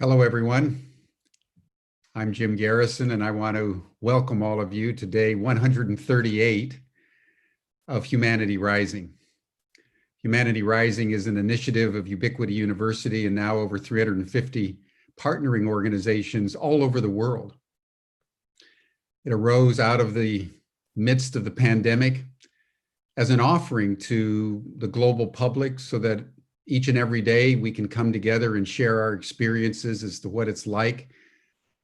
Hello, everyone. I'm Jim Garrison, and I want to welcome all of you to day 138 of Humanity Rising. Humanity Rising is an initiative of Ubiquity University and now over 350 partnering organizations all over the world. It arose out of the midst of the pandemic as an offering to the global public so that each and every day we can come together and share our experiences as to what it's like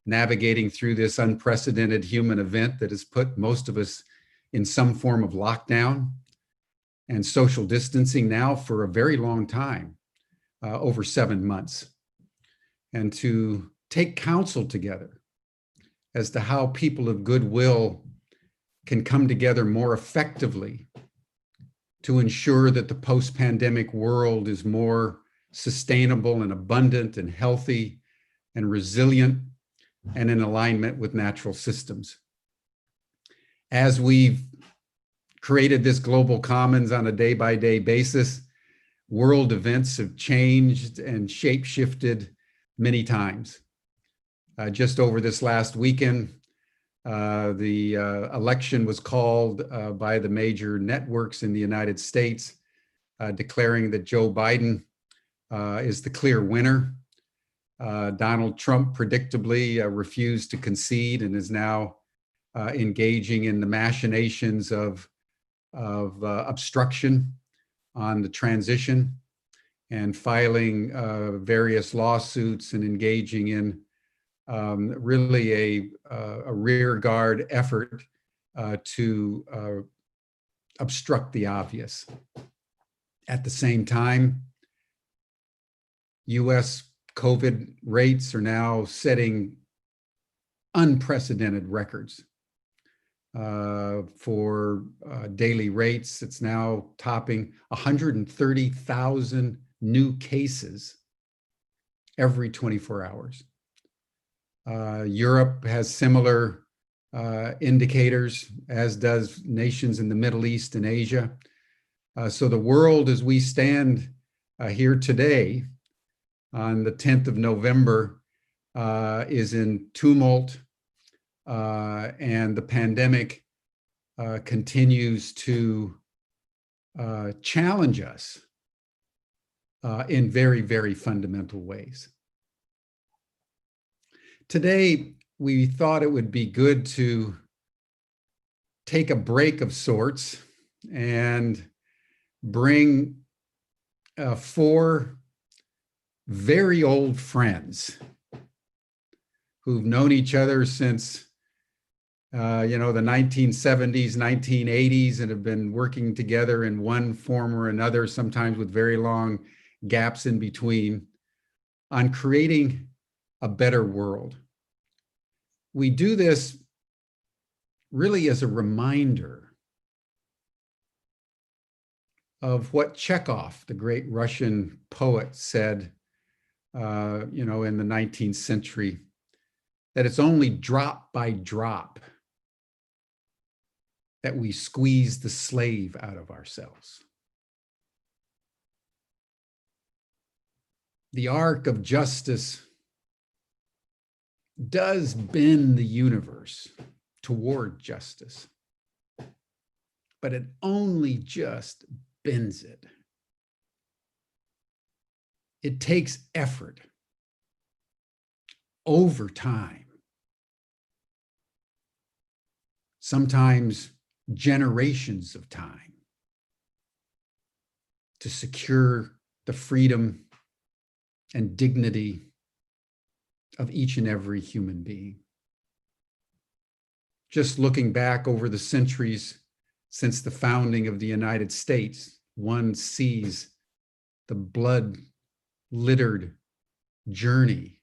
navigating through this unprecedented human event that has put most of us in some form of lockdown and social distancing now for a very long time, over 7 months, and to take counsel together as to how people of goodwill can come together more effectively to ensure that the post-pandemic world is more sustainable and abundant and healthy and resilient and in alignment with natural systems. As we've created this global commons on a day-by-day basis, world events have changed and shape-shifted many times. Just over this last weekend, the election was called by the major networks in the United States, declaring that Joe Biden is the clear winner. Donald Trump predictably refused to concede and is now engaging in the machinations of obstruction on the transition and filing various lawsuits and engaging in really a rear guard effort to obstruct the obvious. At the same time, U.S. COVID rates are now setting unprecedented records for daily rates. It's now topping 130,000 new cases every 24 hours. Europe has similar indicators, as does nations in the Middle East and Asia. So the world, as we stand here today on the 10th of November, is in tumult, and the pandemic continues to challenge us in very, very fundamental ways. Today, we thought it would be good to take a break of sorts and bring 4 very old friends who've known each other since the 1970s, 1980s, and have been working together in one form or another, sometimes with very long gaps in between, on creating a better world. We do this really as a reminder of what Chekhov, the great Russian poet, said, in the 19th century, that it's only drop by drop that we squeeze the slave out of ourselves. The arc of justice does bend the universe toward justice, but it only just bends it. It takes effort over time, sometimes generations of time, to secure the freedom and dignity of each and every human being. Just looking back over the centuries since the founding of the United States, one sees the blood-littered journey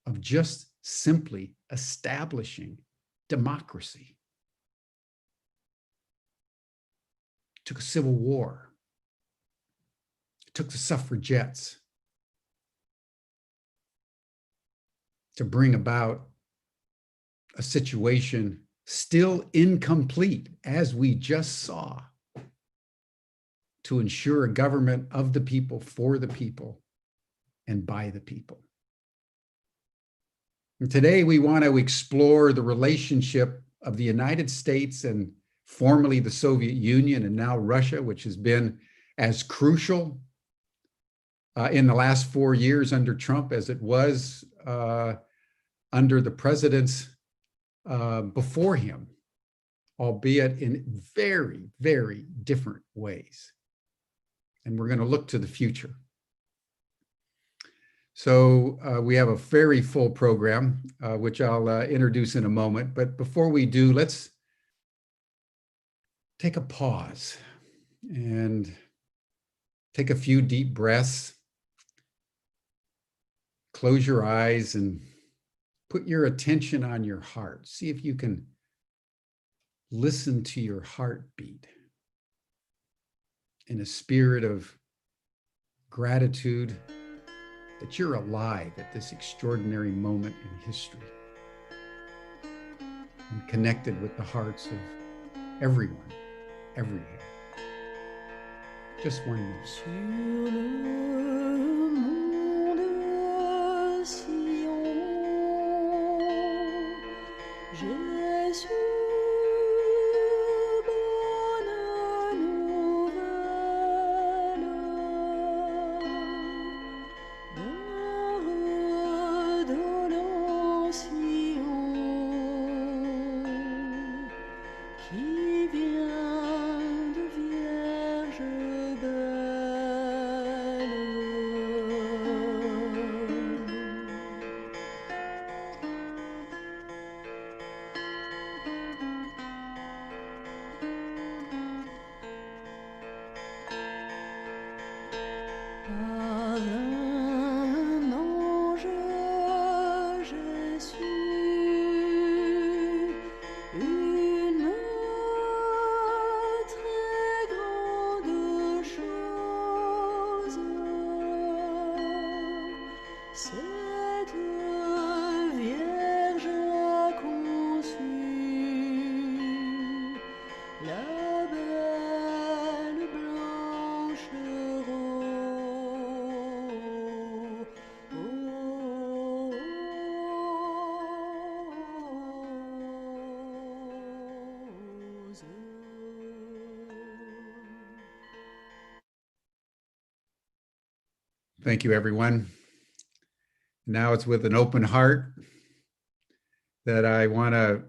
of just simply establishing democracy. It took a civil war. It took the suffragettes to bring about a situation still incomplete, as we just saw, to ensure a government of the people, for the people, and by the people. And today we want to explore the relationship of the United States and formerly the Soviet Union and now Russia, which has been as crucial in the last 4 years under Trump as it was under the presidents before him, albeit in very, very different ways. And we're going to look to the future. So we have a very full program, which I'll introduce in a moment. But before we do, let's take a pause and take a few deep breaths. Close your eyes and put your attention on your heart. See if you can listen to your heartbeat in a spirit of gratitude that you're alive at this extraordinary moment in history and connected with the hearts of everyone, everywhere. Just 1 minute. Sur le monde Sion, Jésus, bonne nouvelle, d'un redonnant Sion, qui vient de Vierge belle. Par un ange, j'ai su une très grande chose. Cette Vierge a conçu la belle blanche rose. Thank you, everyone. Now it's with an open heart that I want to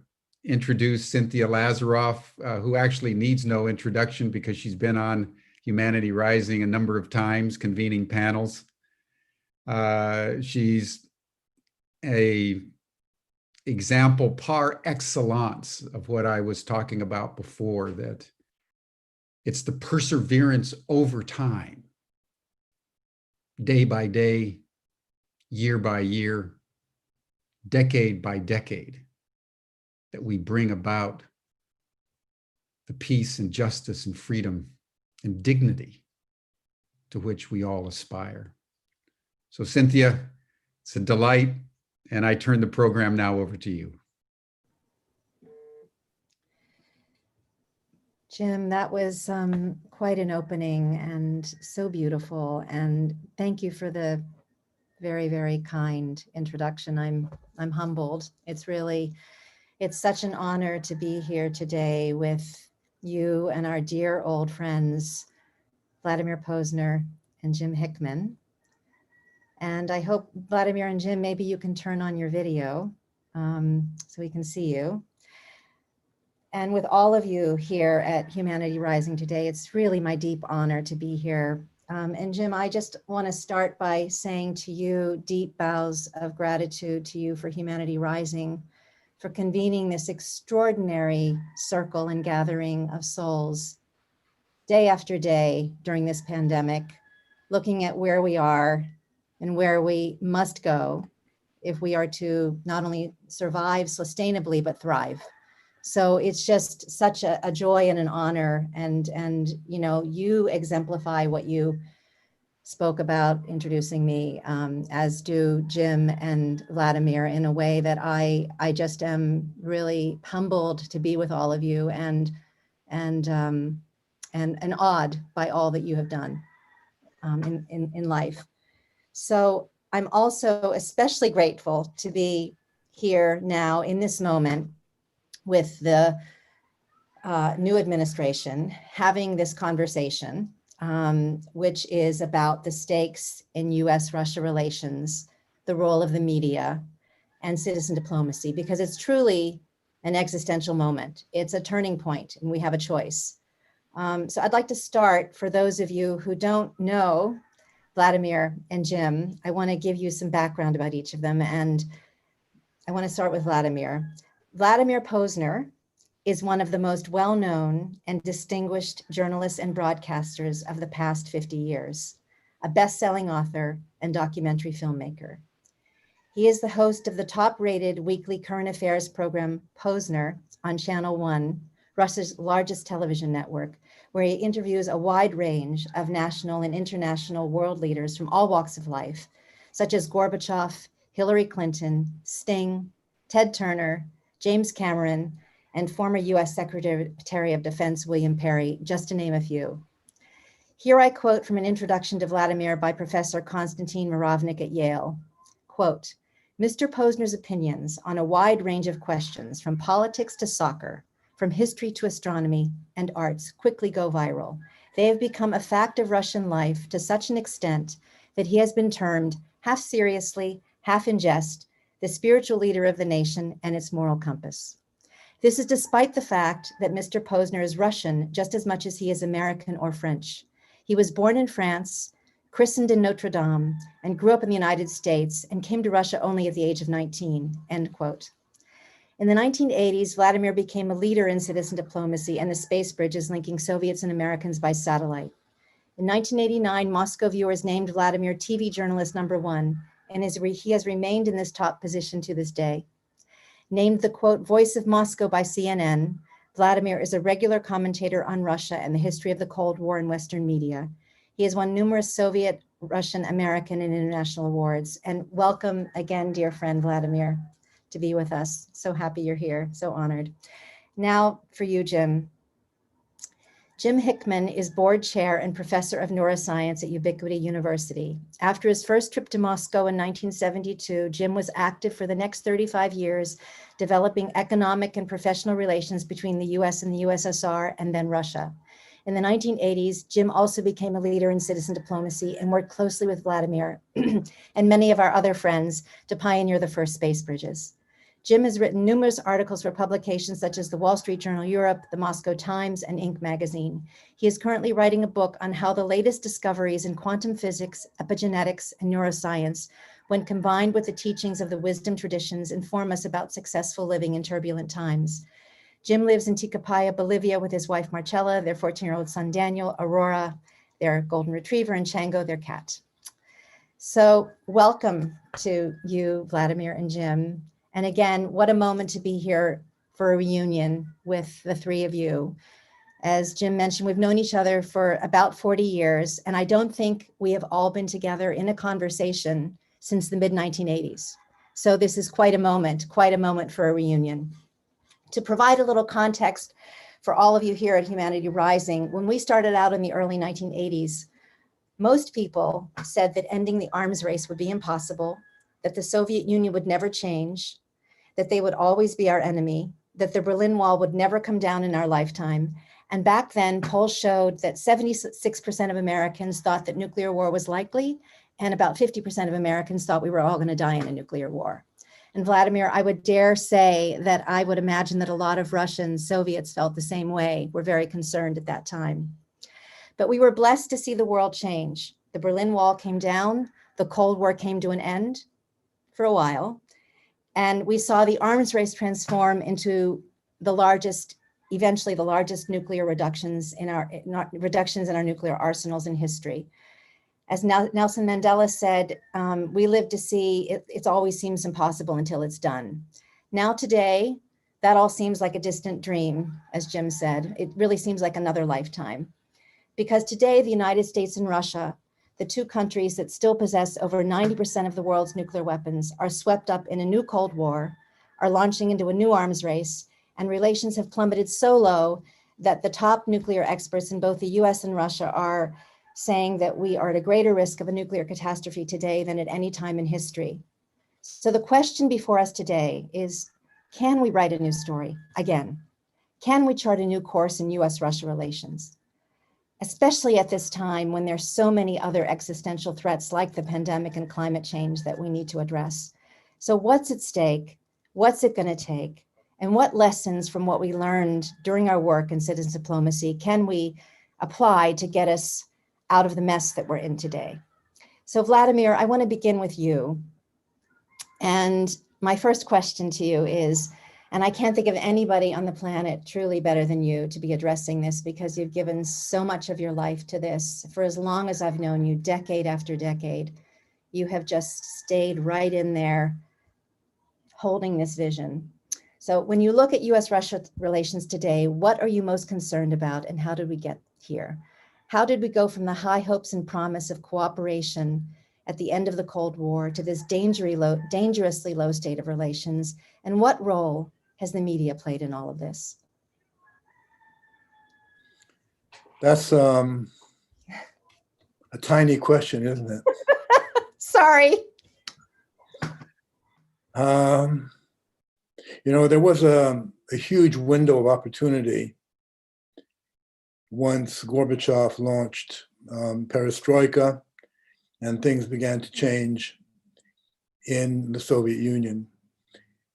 introduce Cynthia Lazaroff, who actually needs no introduction because she's been on Humanity Rising a number of times, convening panels. She's a example par excellence of what I was talking about before, that it's the perseverance over time, day by day, year by year, decade by decade, that we bring about the peace and justice and freedom and dignity to which we all aspire. So Cynthia, it's a delight, and I turn the program now over to you. Jim, that was quite an opening and so beautiful. And thank you for the very, very kind introduction. I'm humbled. It's such an honor to be here today with you and our dear old friends, Vladimir Pozner and Jim Hickman. And I hope, Vladimir and Jim, maybe you can turn on your video so we can see you. And with all of you here at Humanity Rising today, it's really my deep honor to be here. And Jim, I just want to start by saying to you, deep bows of gratitude to you for Humanity Rising, for convening this extraordinary circle and gathering of souls day after day during this pandemic, looking at where we are and where we must go if we are to not only survive sustainably, but thrive. So it's just such a joy and an honor. And you know, you exemplify what you spoke about introducing me, as do Jim and Vladimir, in a way that I just am really humbled to be with all of you and awed by all that you have done in life. So I'm also especially grateful to be here now in this moment with the new administration having this conversation, which is about the stakes in U.S. Russia relations, the role of the media, and citizen diplomacy, because it's truly an existential moment. It's a turning point, and we have a choice. So I'd like to start, for those of you who don't know Vladimir and Jim, I want to give you some background about each of them. And I want to start with Vladimir. Vladimir Pozner is one of the most well-known and distinguished journalists and broadcasters of the past 50 years, a best-selling author and documentary filmmaker. He is the host of the top-rated weekly current affairs program, Pozner, on Channel 1, Russia's largest television network, where he interviews a wide range of national and international world leaders from all walks of life, such as Gorbachev, Hillary Clinton, Sting, Ted Turner, James Cameron, and former U.S. Secretary of Defense William Perry, just to name a few. Here I quote from an introduction to Vladimir by Professor Konstantin Moravnik at Yale. Quote, Mr. Pozner's opinions on a wide range of questions, from politics to soccer, from history to astronomy and arts, quickly go viral. They have become a fact of Russian life to such an extent that he has been termed, half seriously, half in jest, the spiritual leader of the nation and its moral compass. This is despite the fact that Mr. Pozner is Russian just as much as he is American or French. He was born in France, christened in Notre Dame, and grew up in the United States and came to Russia only at the age of 19, end quote. In the 1980s, Vladimir became a leader in citizen diplomacy and the space bridges linking Soviets and Americans by satellite. In 1989, Moscow viewers named Vladimir TV journalist #1, and he has remained in this top position to this day. Named the, quote, voice of Moscow by CNN, Vladimir is a regular commentator on Russia and the history of the Cold War in Western media. He has won numerous Soviet, Russian, American, and international awards. And welcome again, dear friend Vladimir, to be with us. So happy you're here, so honored. Now for you, Jim. Jim Hickman is board chair and professor of neuroscience at Ubiquity University. After his first trip to Moscow in 1972, Jim was active for the next 35 years, developing economic and professional relations between the US and the USSR and then Russia. In the 1980s, Jim also became a leader in citizen diplomacy and worked closely with Vladimir and many of our other friends to pioneer the first space bridges. Jim has written numerous articles for publications such as the Wall Street Journal Europe, the Moscow Times, and Inc. magazine. He is currently writing a book on how the latest discoveries in quantum physics, epigenetics, and neuroscience, when combined with the teachings of the wisdom traditions, inform us about successful living in turbulent times. Jim lives in Tikopaya, Bolivia, with his wife Marcella, their 14-year-old son Daniel, Aurora, their golden retriever, and Chango, their cat. So welcome to you, Vladimir and Jim. And again, what a moment to be here for a reunion with the three of you. As Jim mentioned, we've known each other for about 40 years, and I don't think we have all been together in a conversation since the mid-1980s. So this is quite a moment for a reunion. To provide a little context for all of you here at Humanity Rising, when we started out in the early 1980s, most people said that ending the arms race would be impossible, that the Soviet Union would never change, that they would always be our enemy, that the Berlin Wall would never come down in our lifetime. And back then, polls showed that 76% of Americans thought that nuclear war was likely, and about 50% of Americans thought we were all going to die in a nuclear war. And Vladimir, I would dare say that I would imagine that a lot of Russians, Soviets felt the same way. We're very concerned at that time. But we were blessed to see the world change. The Berlin Wall came down, the Cold War came to an end for a while, and we saw the arms race transform into eventually the largest nuclear reductions in our nuclear arsenals in history. As Nelson Mandela said, we live to see it always seems impossible until it's done. Now today, that all seems like a distant dream, as Jim said. It really seems like another lifetime. Because today, the United States and Russia, the two countries that still possess over 90% of the world's nuclear weapons, are swept up in a new Cold War, are launching into a new arms race, and relations have plummeted so low that the top nuclear experts in both the US and Russia are saying that we are at a greater risk of a nuclear catastrophe today than at any time in history. So the question before us today is, can we write a new story again? Can we chart a new course in U.S. Russia relations? Especially at this time when there's so many other existential threats like the pandemic and climate change that we need to address. So what's at stake? What's it going to take? And what lessons from what we learned during our work in citizen diplomacy can we apply to get us out of the mess that we're in today? So Vladimir, I want to begin with you. And my first question to you is, and I can't think of anybody on the planet truly better than you to be addressing this, because you've given so much of your life to this. For as long as I've known you, decade after decade, you have just stayed right in there holding this vision. So when you look at U.S. Russia relations today, what are you most concerned about, and how did we get here? How did we go from the high hopes and promise of cooperation at the end of the Cold War to this dangerously low state of relations? And what role has the media played in all of this? That's a tiny question, isn't it? Sorry. There was a huge window of opportunity once Gorbachev launched perestroika and things began to change in the Soviet Union,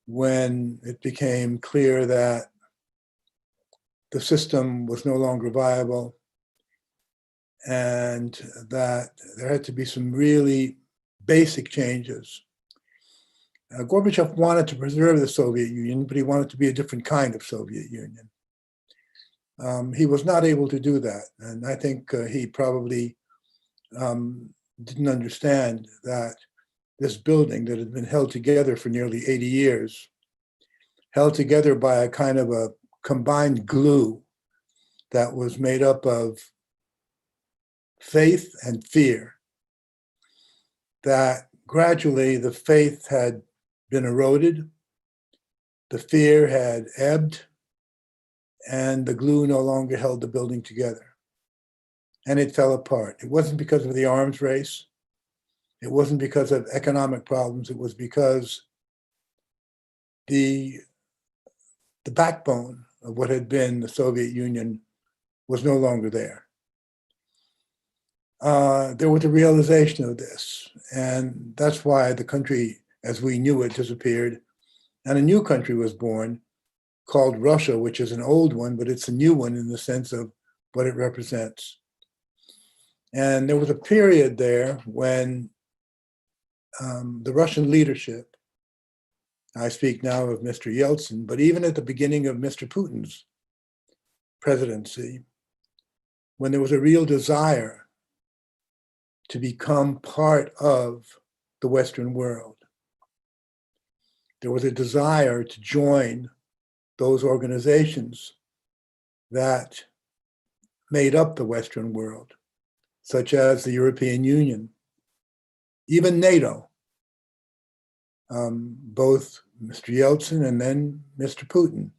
when it became clear that the system was no longer viable and that there had to be some really basic changes. Gorbachev wanted to preserve the Soviet Union, but he wanted to be a different kind of Soviet Union. He was not able to do that. And I think he probably didn't understand that this building that had been held together for nearly 80 years, held together by a kind of a combined glue that was made up of faith and fear, that gradually the faith had been eroded, the fear had ebbed, and the glue no longer held the building together. And it fell apart. It wasn't because of the arms race. It wasn't because of economic problems. It was because the backbone of what had been the Soviet Union was no longer there. There was a realization of this, and that's why the country as we knew it disappeared, and a new country was born called Russia, which is an old one, but it's a new one in the sense of what it represents. And there was a period there when the Russian leadership, I speak now of Mr. Yeltsin, but even at the beginning of Mr. Putin's presidency, when there was a real desire to become part of the Western world. There was a desire to join those organizations that made up the Western world, such as the European Union, even NATO. Both Mr. Yeltsin and then Mr. Putin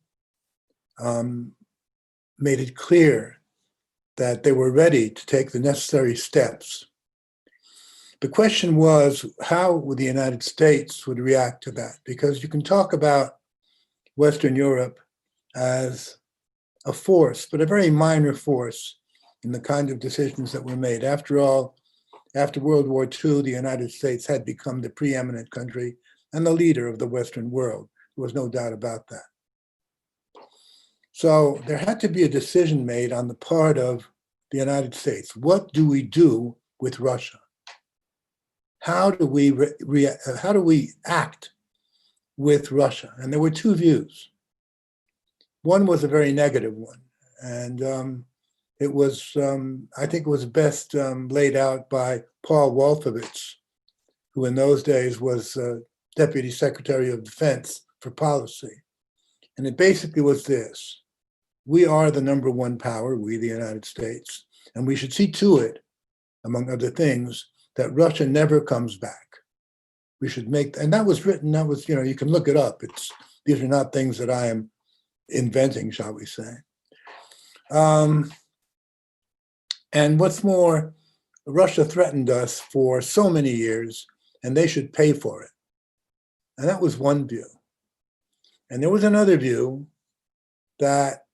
made it clear that they were ready to take the necessary steps. The question was how the United States would react to that, because you can talk about Western Europe as a force, but a very minor force in the kind of decisions that were made. After all, after World War II, the United States had become the preeminent country and the leader of the Western world. There was no doubt about that. So there had to be a decision made on the part of the United States. What do we do with Russia? How do we act with Russia? And there were two views. One was a very negative one, and it was, I think it was best laid out by Paul Wolfowitz, who in those days was Deputy Secretary of Defense for Policy. And it basically was this: we are the number one power, we the United States, and we should see to it, among other things, that Russia never comes back. We should make, and that was written, that was, you can look it up. These are not things that I am inventing, shall we say. And what's more, Russia threatened us for so many years, and they should pay for it. And that was one view. And there was another view that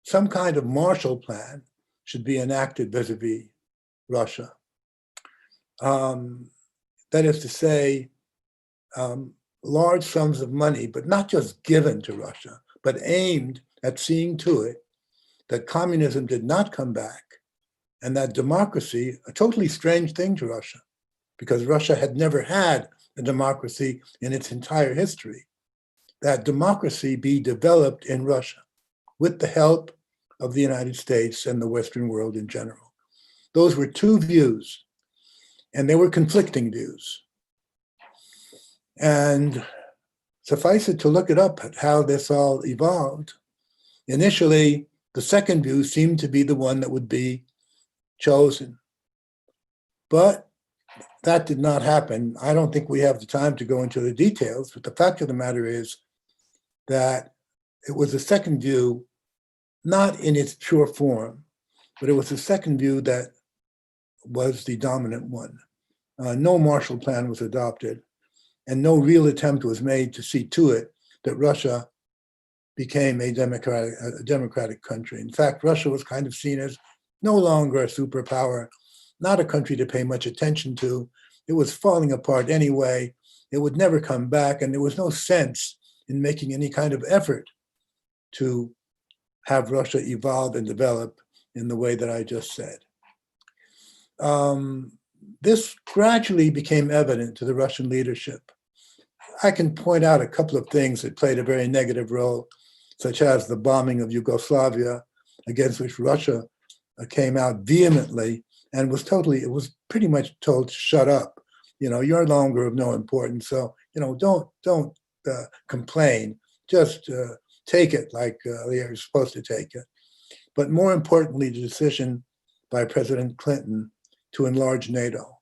some kind of Marshall Plan should be enacted vis-a-vis Russia. That is to say, large sums of money, but not just given to Russia, but aimed at seeing to it that communism did not come back and that democracy, a totally strange thing to Russia, because Russia had never had a democracy in its entire history, that democracy be developed in Russia with the help of the United States and the Western world in general. Those were two views, and they were conflicting views. And suffice it to look it up at how this all evolved. Initially, the second view seemed to be the one that would be chosen. But that did not happen. I don't think we have the time to go into the details, but the fact of the matter is that it was the second view, not in its pure form, but it was the second view that was the dominant one. No Marshall Plan was adopted, and no real attempt was made to see to it that Russia became a democratic country. In fact, Russia was kind of seen as no longer a superpower, not a country to pay much attention to. It was falling apart anyway. It would never come back, and there was no sense in making any kind of effort to have Russia evolve and develop in the way that I just said. This gradually became evident to the Russian leadership. I can point out a couple of things that played a very negative role, such as the bombing of Yugoslavia, against which Russia came out vehemently and was pretty much told to shut up. You're no longer of no importance, so don't complain. Just take it like you're supposed to take it. But more importantly, the decision by President Clinton to enlarge NATO.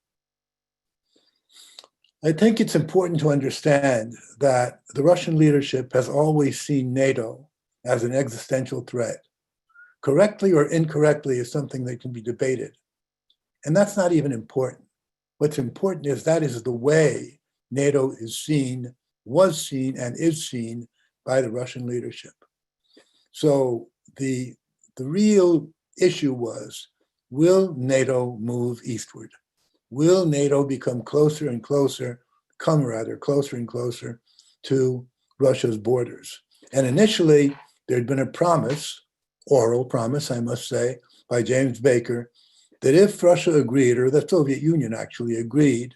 I think it's important to understand that the Russian leadership has always seen NATO as an existential threat. Correctly or incorrectly is something that can be debated. And that's not even important. What's important is that is the way NATO is seen, was seen, and is seen by the Russian leadership. So the real issue was, will NATO move eastward? Will NATO become closer and closer to Russia's borders? And initially, there'd been a promise, oral promise, I must say, by James Baker, that if Russia agreed, or the Soviet Union actually agreed,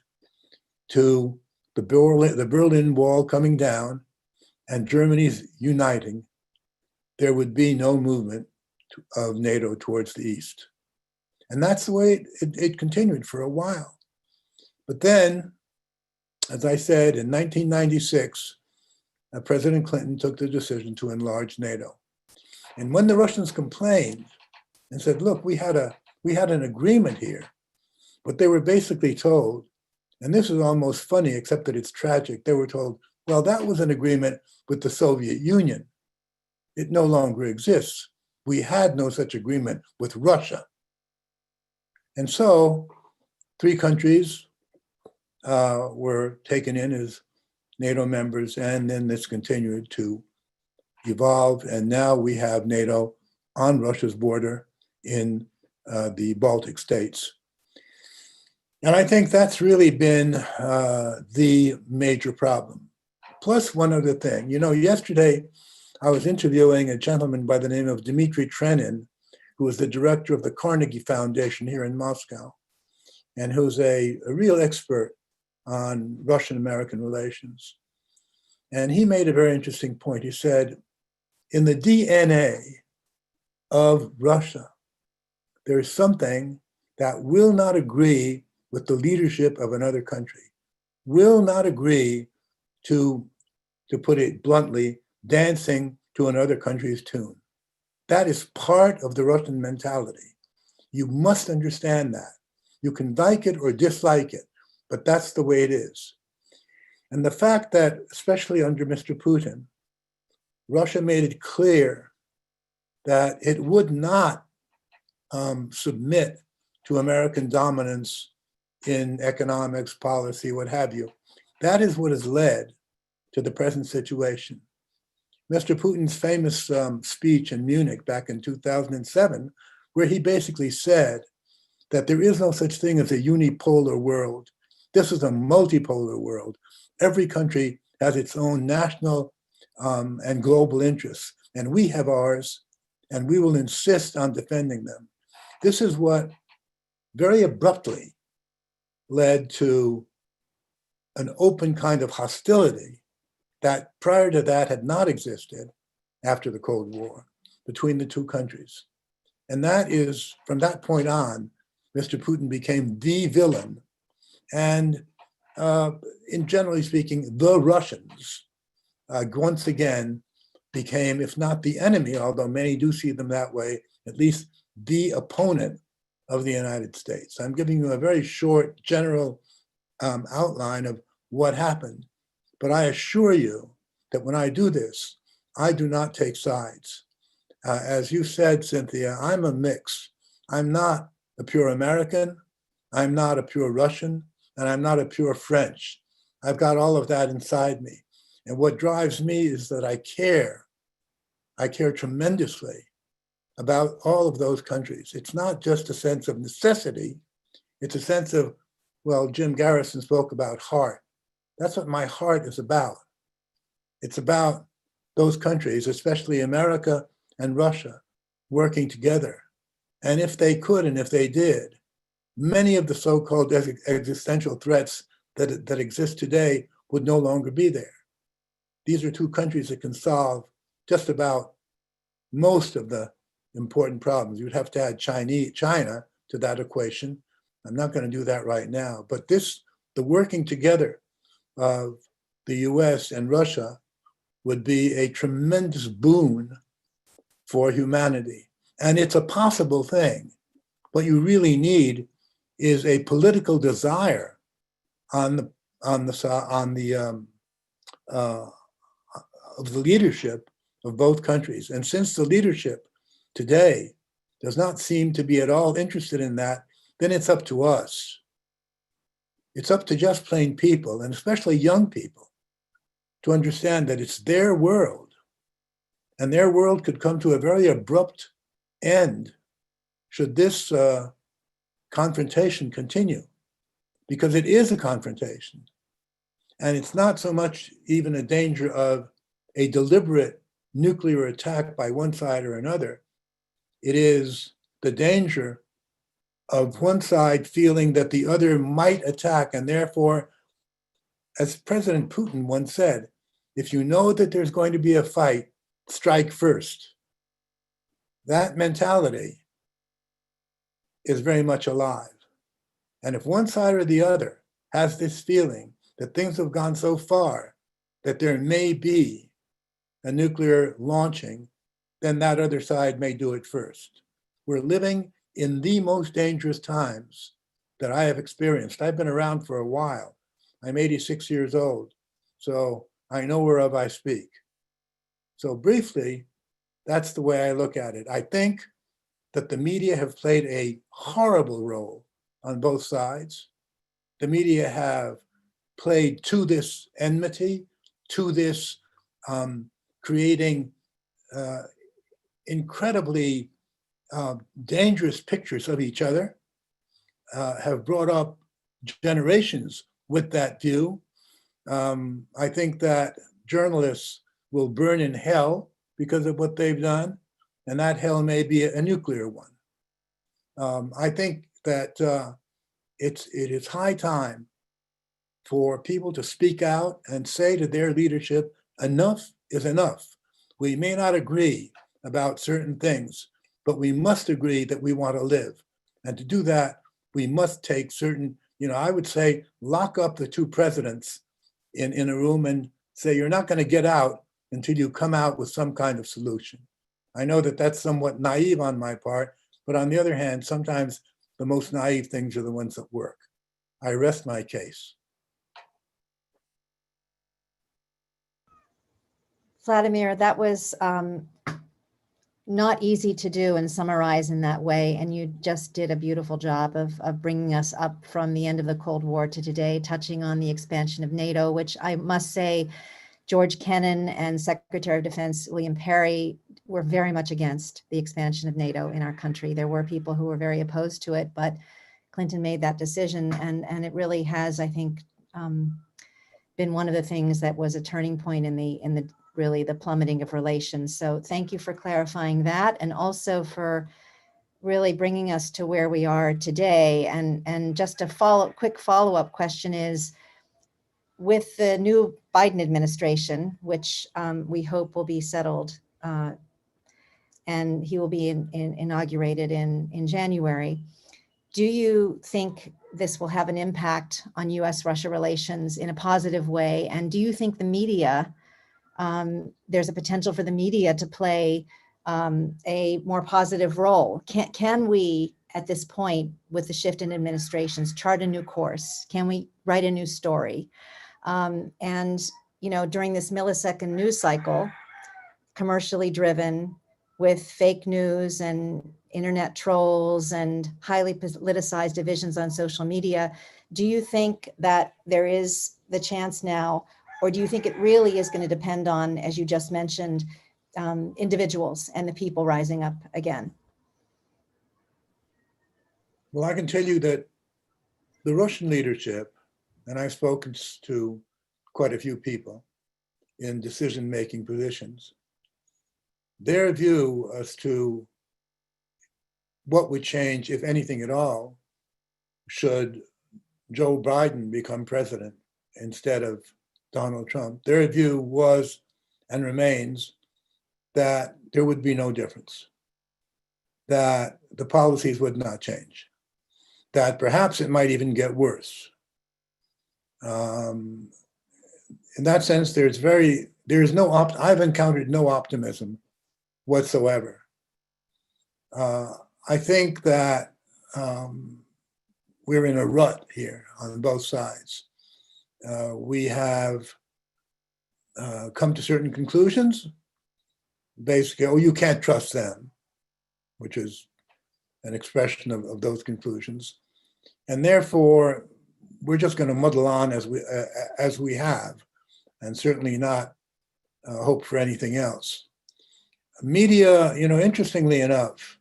to the Berlin Wall coming down and Germany's uniting, there would be no movement of NATO towards the east. And that's the way it continued for a while. But then, as I said, in 1996, President Clinton took the decision to enlarge NATO. And when the Russians complained and said, look, we had an agreement here, but they were basically told, and this is almost funny, except that it's tragic, they were told, well, that was an agreement with the Soviet Union. It no longer exists. We had no such agreement with Russia. And so 3 countries were taken in as NATO members, and then this continued to evolve. And now we have NATO on Russia's border in the Baltic states. And I think that's really been the major problem. Plus one other thing, yesterday I was interviewing a gentleman by the name of Dmitry Trenin, who is the director of the Carnegie Foundation here in Moscow, and who's a real expert on Russian-American relations. And he made a very interesting point. He said, in the DNA of Russia, there is something that will not agree with the leadership of another country, will not agree to put it bluntly, dancing to another country's tune. That is part of the Russian mentality. You must understand that. You can like it or dislike it, but that's the way it is. And the fact that, especially under Mr. Putin, Russia made it clear that it would not submit to American dominance in economics, policy, what have you. That is what has led to the present situation. Mr. Putin's famous speech in Munich back in 2007, where he basically said that there is no such thing as a unipolar world. This is a multipolar world. Every country has its own national and global interests, and we have ours, and we will insist on defending them. This is what very abruptly led to an open kind of hostility that prior to that had not existed after the Cold War between the two countries. And that is, from that point on, Mr. Putin became the villain. And in generally speaking, the Russians once again became, if not the enemy, although many do see them that way, at least the opponent of the United States. I'm giving you a very short general outline of what happened. But I assure you that when I do this, I do not take sides. As you said, Cynthia, I'm a mix. I'm not a pure American. I'm not a pure Russian. And I'm not a pure French. I've got all of that inside me. And what drives me is that I care. I care tremendously about all of those countries. It's not just a sense of necessity. It's a sense of, well, Jim Garrison spoke about heart. That's what my heart is about. It's about those countries, especially America and Russia, working together. And if they could, and if they did, many of the so-called existential threats that exist today would no longer be there. These are two countries that can solve just about most of the important problems. You'd have to add China to that equation. I'm not going to do that right now. But the working together of the U.S. and Russia would be a tremendous boon for humanity. And it's a possible thing. What you really need is a political desire of the leadership of both countries. And since the leadership today does not seem to be at all interested in that, then it's up to us. It's up to just plain people, and especially young people, to understand that it's their world. And their world could come to a very abrupt end should this confrontation continue, because it is a confrontation. And it's not so much even a danger of a deliberate nuclear attack by one side or another. It is the danger of one side feeling that the other might attack, and therefore, as President Putin once said, if you know that there's going to be a fight, strike first. That mentality is very much alive. And if one side or the other has this feeling that things have gone so far that there may be a nuclear launching, then that other side may do it first. We're living in the most dangerous times that I have experienced. I've been around for a while. I'm 86 years old, so I know whereof I speak. So briefly, that's the way I look at it. I think that the media have played a horrible role on both sides. The media have played to this enmity, to this creating incredibly dangerous pictures of each other, have brought up generations with that view. I think that journalists will burn in hell because of what they've done, and that hell may be a nuclear one. I think that it is high time for people to speak out and say to their leadership, enough is enough. We may not agree about certain things, but we must agree that we want to live. And to do that, we must take certain, I would say, lock up the two presidents in a room and say, you're not going to get out until you come out with some kind of solution. I know that that's somewhat naive on my part, but on the other hand, sometimes the most naive things are the ones that work. I rest my case. Vladimir, that was not easy to do and summarize in that way. And you just did a beautiful job of bringing us up from the end of the Cold War to today, touching on the expansion of NATO, which I must say George Kennan and Secretary of Defense William Perry were very much against the expansion of NATO in our country. There were people who were very opposed to it, but Clinton made that decision, and it really has, I think, been one of the things that was a turning point in the really the plummeting of relations. So thank you for clarifying that, and also for really bringing us to where we are today. And just a quick follow-up question is, with the new Biden administration, which we hope will be settled, and he will be inaugurated in January, do you think this will have an impact on U.S. Russia relations in a positive way? And do you think the media, there's a potential for the media to play a more positive role? Can we, at this point, with the shift in administrations, chart a new course? Can we write a new story? And, you know, during this millisecond news cycle, commercially driven, with fake news and internet trolls and highly politicized divisions on social media, do you think that there is the chance now, or do you think it really is going to depend on, as you just mentioned, individuals and the people rising up again? Well, I can tell you that the Russian leadership, and I've spoken to quite a few people in decision-making positions, their view as to what would change, if anything at all, should Joe Biden become president instead of Donald Trump, their view was and remains that there would be no difference, that the policies would not change, that perhaps it might even get worse. In that sense, I've encountered no optimism whatsoever. I think that we're in a rut here on both sides. We have come to certain conclusions. Basically, oh, you can't trust them, which is an expression of those conclusions. And therefore, we're just going to muddle on as we have, and certainly not hope for anything else. Media, you know, interestingly enough,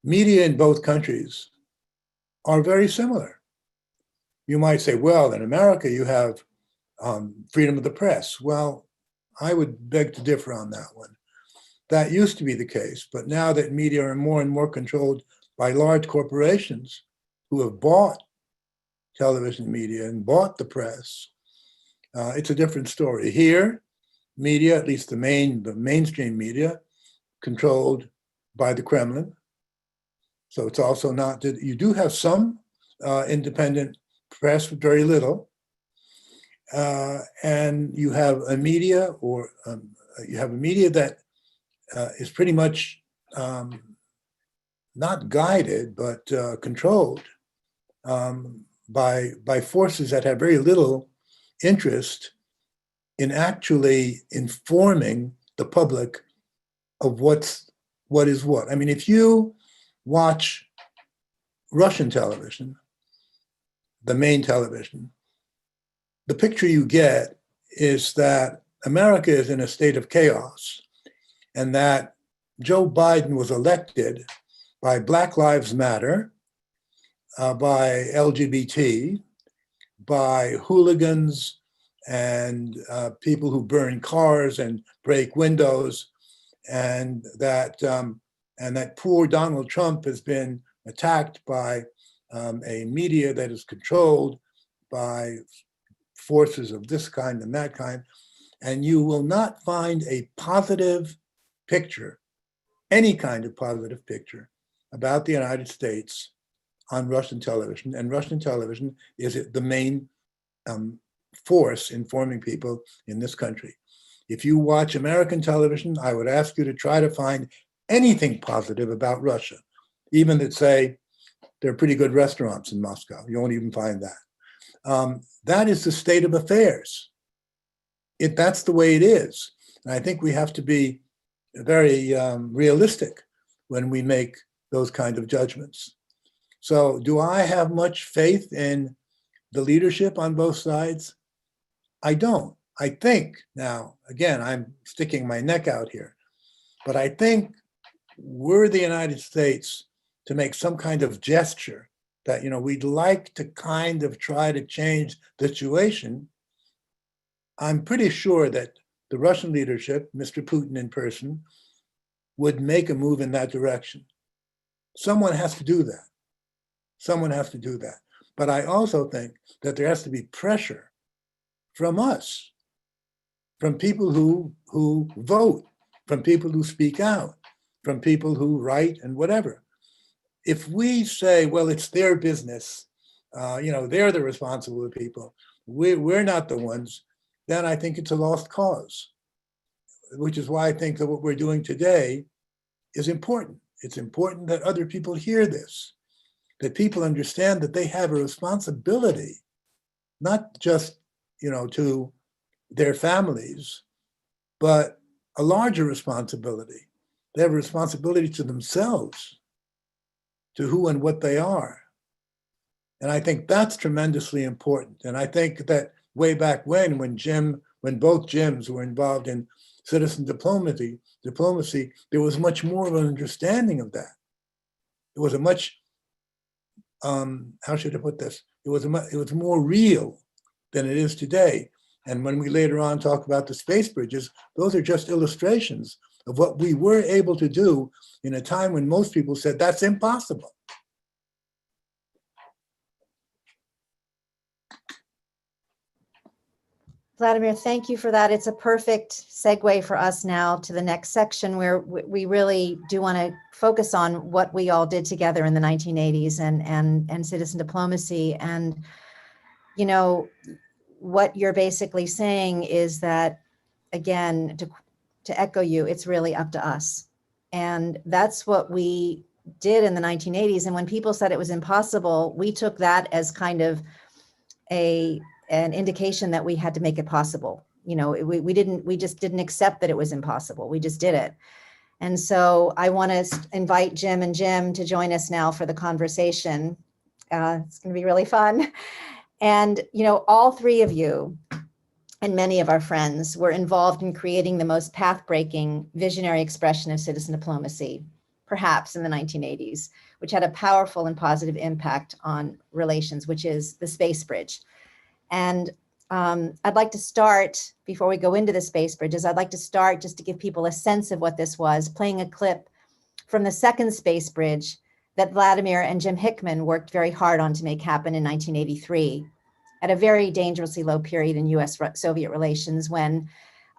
media in both countries are very similar. You might say, well, in America, you have freedom of the press. Well, I would beg to differ on that one. That used to be the case, but now that media are more and more controlled by large corporations who have bought television media and bought the press, it's a different story. Here, media, at least the mainstream media, controlled by the Kremlin. So it's also not that you do have some independent press, but very little. And you have a media that is pretty much not guided, but controlled by forces that have very little interest in actually informing the public of what is what. I mean, if you watch Russian television, the main television, the picture you get is that America is in a state of chaos, and that Joe Biden was elected by Black Lives Matter, by LGBT, by hooligans and people who burn cars and break windows, and that poor Donald Trump has been attacked by a media that is controlled by forces of this kind and that kind, and you will not find a positive picture, any kind of positive picture about the United States on Russian television. And Russian television is the main force informing people in this country. If you watch American television, I would ask you to try to find anything positive about Russia, even that say there are pretty good restaurants in Moscow. You won't even find that. That is the state of affairs. That's the way it is. And I think we have to be very realistic when we make those kind of judgments. So do I have much faith in the leadership on both sides? I don't. I think now, again, I'm sticking my neck out here, but I think were the United States to make some kind of gesture that, we'd like to kind of try to change the situation, I'm pretty sure that the Russian leadership, Mr. Putin in person, would make a move in that direction. Someone has to do that. Someone has to do that. But I also think that there has to be pressure from us, from people who vote, from people who speak out, from people who write and whatever. If we say, well, it's their business, they're the responsible people, we're not the ones, then I think it's a lost cause, which is why I think that what we're doing today is important. It's important that other people hear this, that people understand that they have a responsibility, not just, to their families, but a larger responsibility. They have a responsibility to themselves, to who and what they are. And I think that's tremendously important. And I think that way back when both Jims were involved in citizen diplomacy, there was much more of an understanding of that. It was a much, how should I put this? It was more real than it is today. And when we later on talk about the space bridges, those are just illustrations of what we were able to do in a time when most people said that's impossible. Vladimir, thank you for that. It's a perfect segue for us now to the next section, where we really do want to focus on what we all did together in the 1980s and citizen diplomacy. And, what you're basically saying is that, again, to echo you, it's really up to us. And that's what we did in the 1980s. And when people said it was impossible, we took that as kind of an indication that we had to make it possible. We just didn't accept that it was impossible. We just did it. And so I want to invite Jim and Jim to join us now for the conversation. It's going to be really fun. And, all three of you and many of our friends were involved in creating the most path-breaking visionary expression of citizen diplomacy, perhaps in the 1980s, which had a powerful and positive impact on relations, which is the space bridge. And I'd like to start, before we go into the space bridges, I'd like to start just to give people a sense of what this was, playing a clip from the second space bridge that Vladimir and Jim Hickman worked very hard on to make happen in 1983, at a very dangerously low period in U.S. Soviet relations, when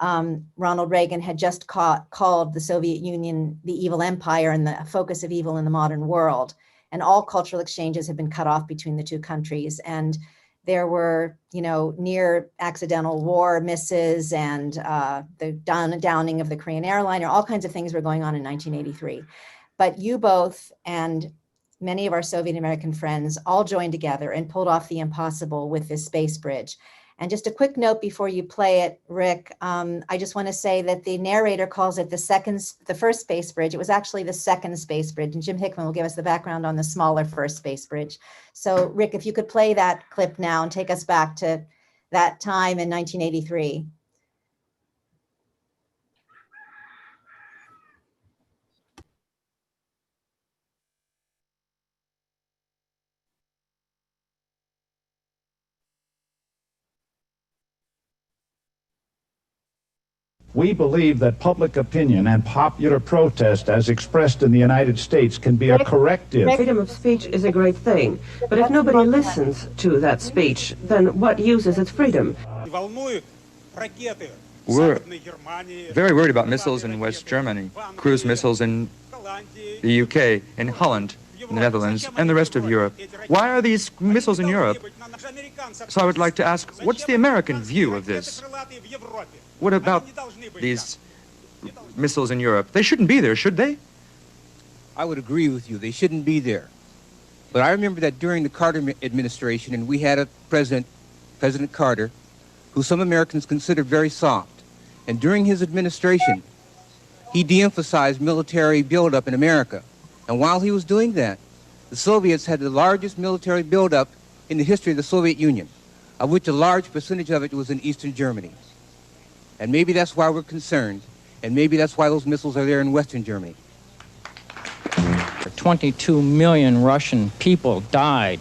Ronald Reagan had just called the Soviet Union the evil empire and the focus of evil in the modern world. And all cultural exchanges had been cut off between the two countries. And there were, near accidental war misses and the downing of the Korean airliner, all kinds of things were going on in 1983. But you both and many of our Soviet American friends all joined together and pulled off the impossible with this space bridge. And just a quick note before you play it, Rick, I just want to say that the narrator calls it the first space bridge. It was actually the second space bridge, and Jim Hickman will give us the background on the smaller first space bridge. So Rick, if you could play that clip now and take us back to that time in 1983. We believe that public opinion and popular protest as expressed in the United States can be a corrective. Freedom of speech is a great thing, but if nobody listens to that speech, then what use is its freedom? We're very worried about missiles in West Germany, cruise missiles in the UK, in Holland, in the Netherlands, and the rest of Europe. Why are these missiles in Europe? So I would like to ask, what's the American view of this? What about these missiles in Europe? They shouldn't be there, should they? I would agree with you. They shouldn't be there. But I remember that during the Carter administration, and we had a president, President Carter, who some Americans considered very soft. And during his administration, he de-emphasized military buildup in America. And while he was doing that, the Soviets had the largest military buildup in the history of the Soviet Union, of which a large percentage of it was in Eastern Germany. And maybe that's why we're concerned. And maybe that's why those missiles are there in Western Germany. 22 million Russian people died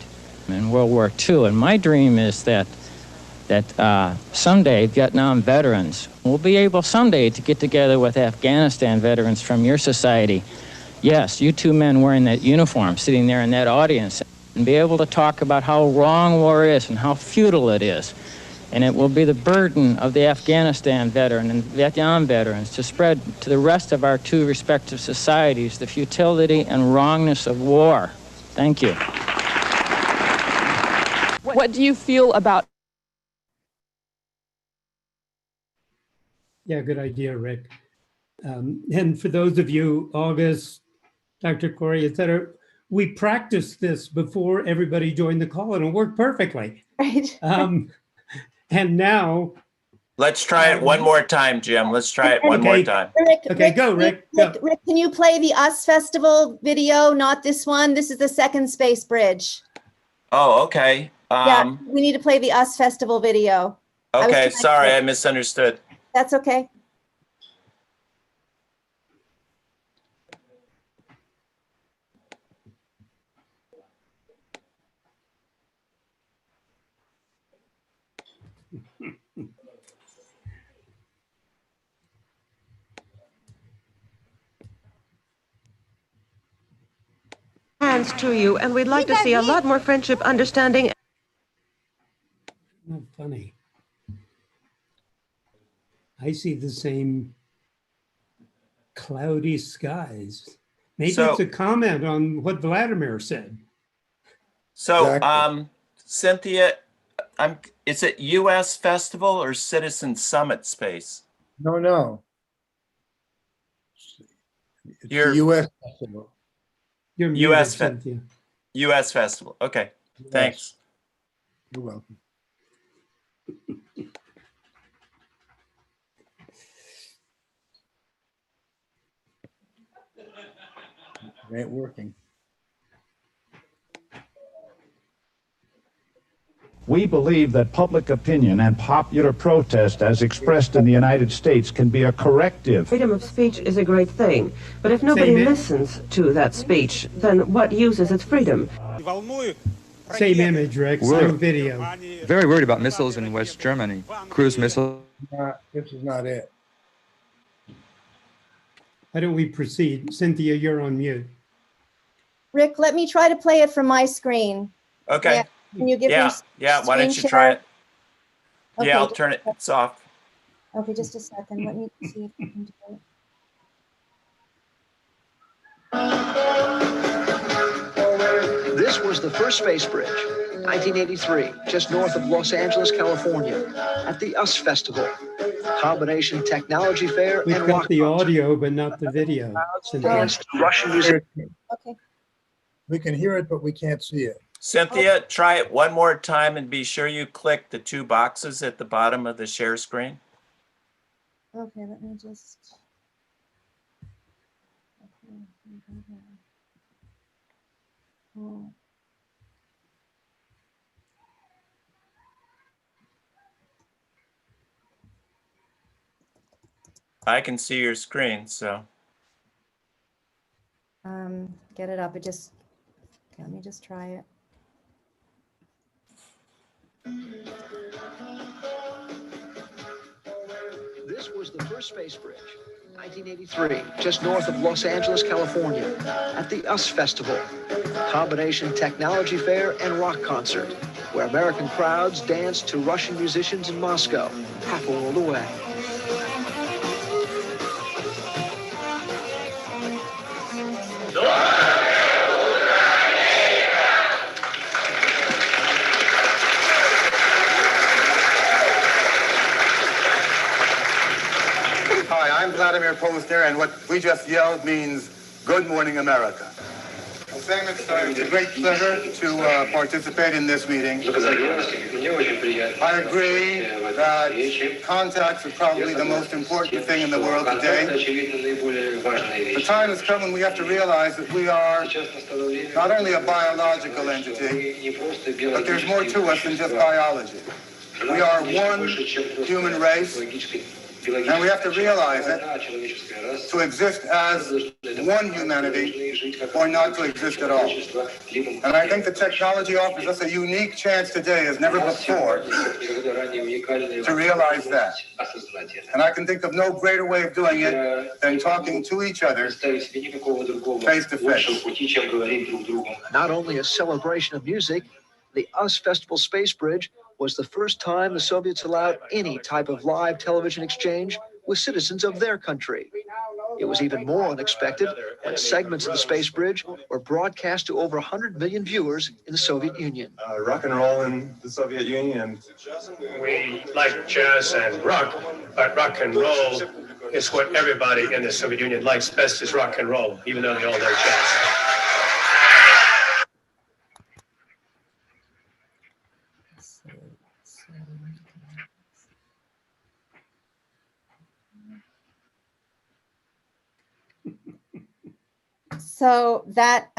in World War II, and my dream is that someday Vietnam veterans will be able someday to get together with Afghanistan veterans from your society. Yes, you two men wearing that uniform, sitting there in that audience, and be able to talk about how wrong war is and how futile it is. And it will be the burden of the Afghanistan veteran and Vietnam veterans to spread to the rest of our two respective societies the futility and wrongness of war. Thank you. What do you feel about? Yeah, good idea, Rick. And for those of you, August, Dr. Corey, et cetera, we practiced this before everybody joined the call and it worked perfectly. Right. And now. Let's try it one more time, Jim. Let's try it one more time. Rick, go, Rick. Rick, can you play the US Festival video, not this one? This is the second space bridge. Oh, okay. Yeah, we need to play the US Festival video. Okay, sorry, I misunderstood. That's okay. Hands to you, and we'd like to see a lot more friendship, understanding. Not funny. I see the same cloudy skies. Maybe it's a comment on what Vladimir said. So, Exactly. Cynthia, is it U.S. Festival or Citizen Summit Space? No. It's Your the U.S. Festival. You're muted, U.S. Cynthia. U.S. Festival. Okay, Yes. thanks. You're welcome. It ain't working. We believe that public opinion and popular protest as expressed in the United States can be a corrective. Freedom of speech is a great thing, but if nobody listens to that speech, then what use is its freedom? Same image, Rick, same video. Very worried about missiles in West Germany, cruise missiles. This is not it. Why don't we proceed? Cynthia, you're on mute. Rick, let me try to play it from my screen. Okay. Yeah. Can you give me Yeah. Why don't you screen try share? it? Okay, Yeah, I'll turn it. It's off. Okay, just a second. Let me see if I can do it. This was the first space bridge, 1983, just north of Los Angeles, California, at the US Festival, combination technology fair We've and got rock the concert. audio, but not the video. Cynthia. Danced to Russian music. Okay. We can hear it, but we can't see it. Cynthia, try it one more time and be sure you click the two boxes at the bottom of the share screen. Okay, let me just. Oh. I can see your screen, so. Get it up. Okay, let me just try it. This was the first space bridge, 1983, just north of Los Angeles, California, at the US Festival, combination technology fair and rock concert, where American crowds danced to Russian musicians in Moscow, half a world away. Hi, I'm Vladimir Pozner, and what we just yelled means Good Morning America. It's a great pleasure to participate in this meeting. I agree that contacts are probably the most important thing in the world today. The time has come when we have to realize that we are not only a biological entity, but there's more to us than just biology. We are one human race, And we have to realize it to exist as one humanity or not to exist at all. And I think the technology offers us a unique chance today as never before to realize that. And I can think of no greater way of doing it than talking to each other face to face. Not only a celebration of music, the US Festival Space Bridge was the first time the Soviets allowed any type of live television exchange with citizens of their country. It was even more unexpected when segments of the space bridge were broadcast to over 100 million viewers in the Soviet Union. Rock and roll in the Soviet Union. We like jazz and rock, but rock and roll is what everybody in the Soviet Union likes best is rock and roll, even though they all know jazz. So that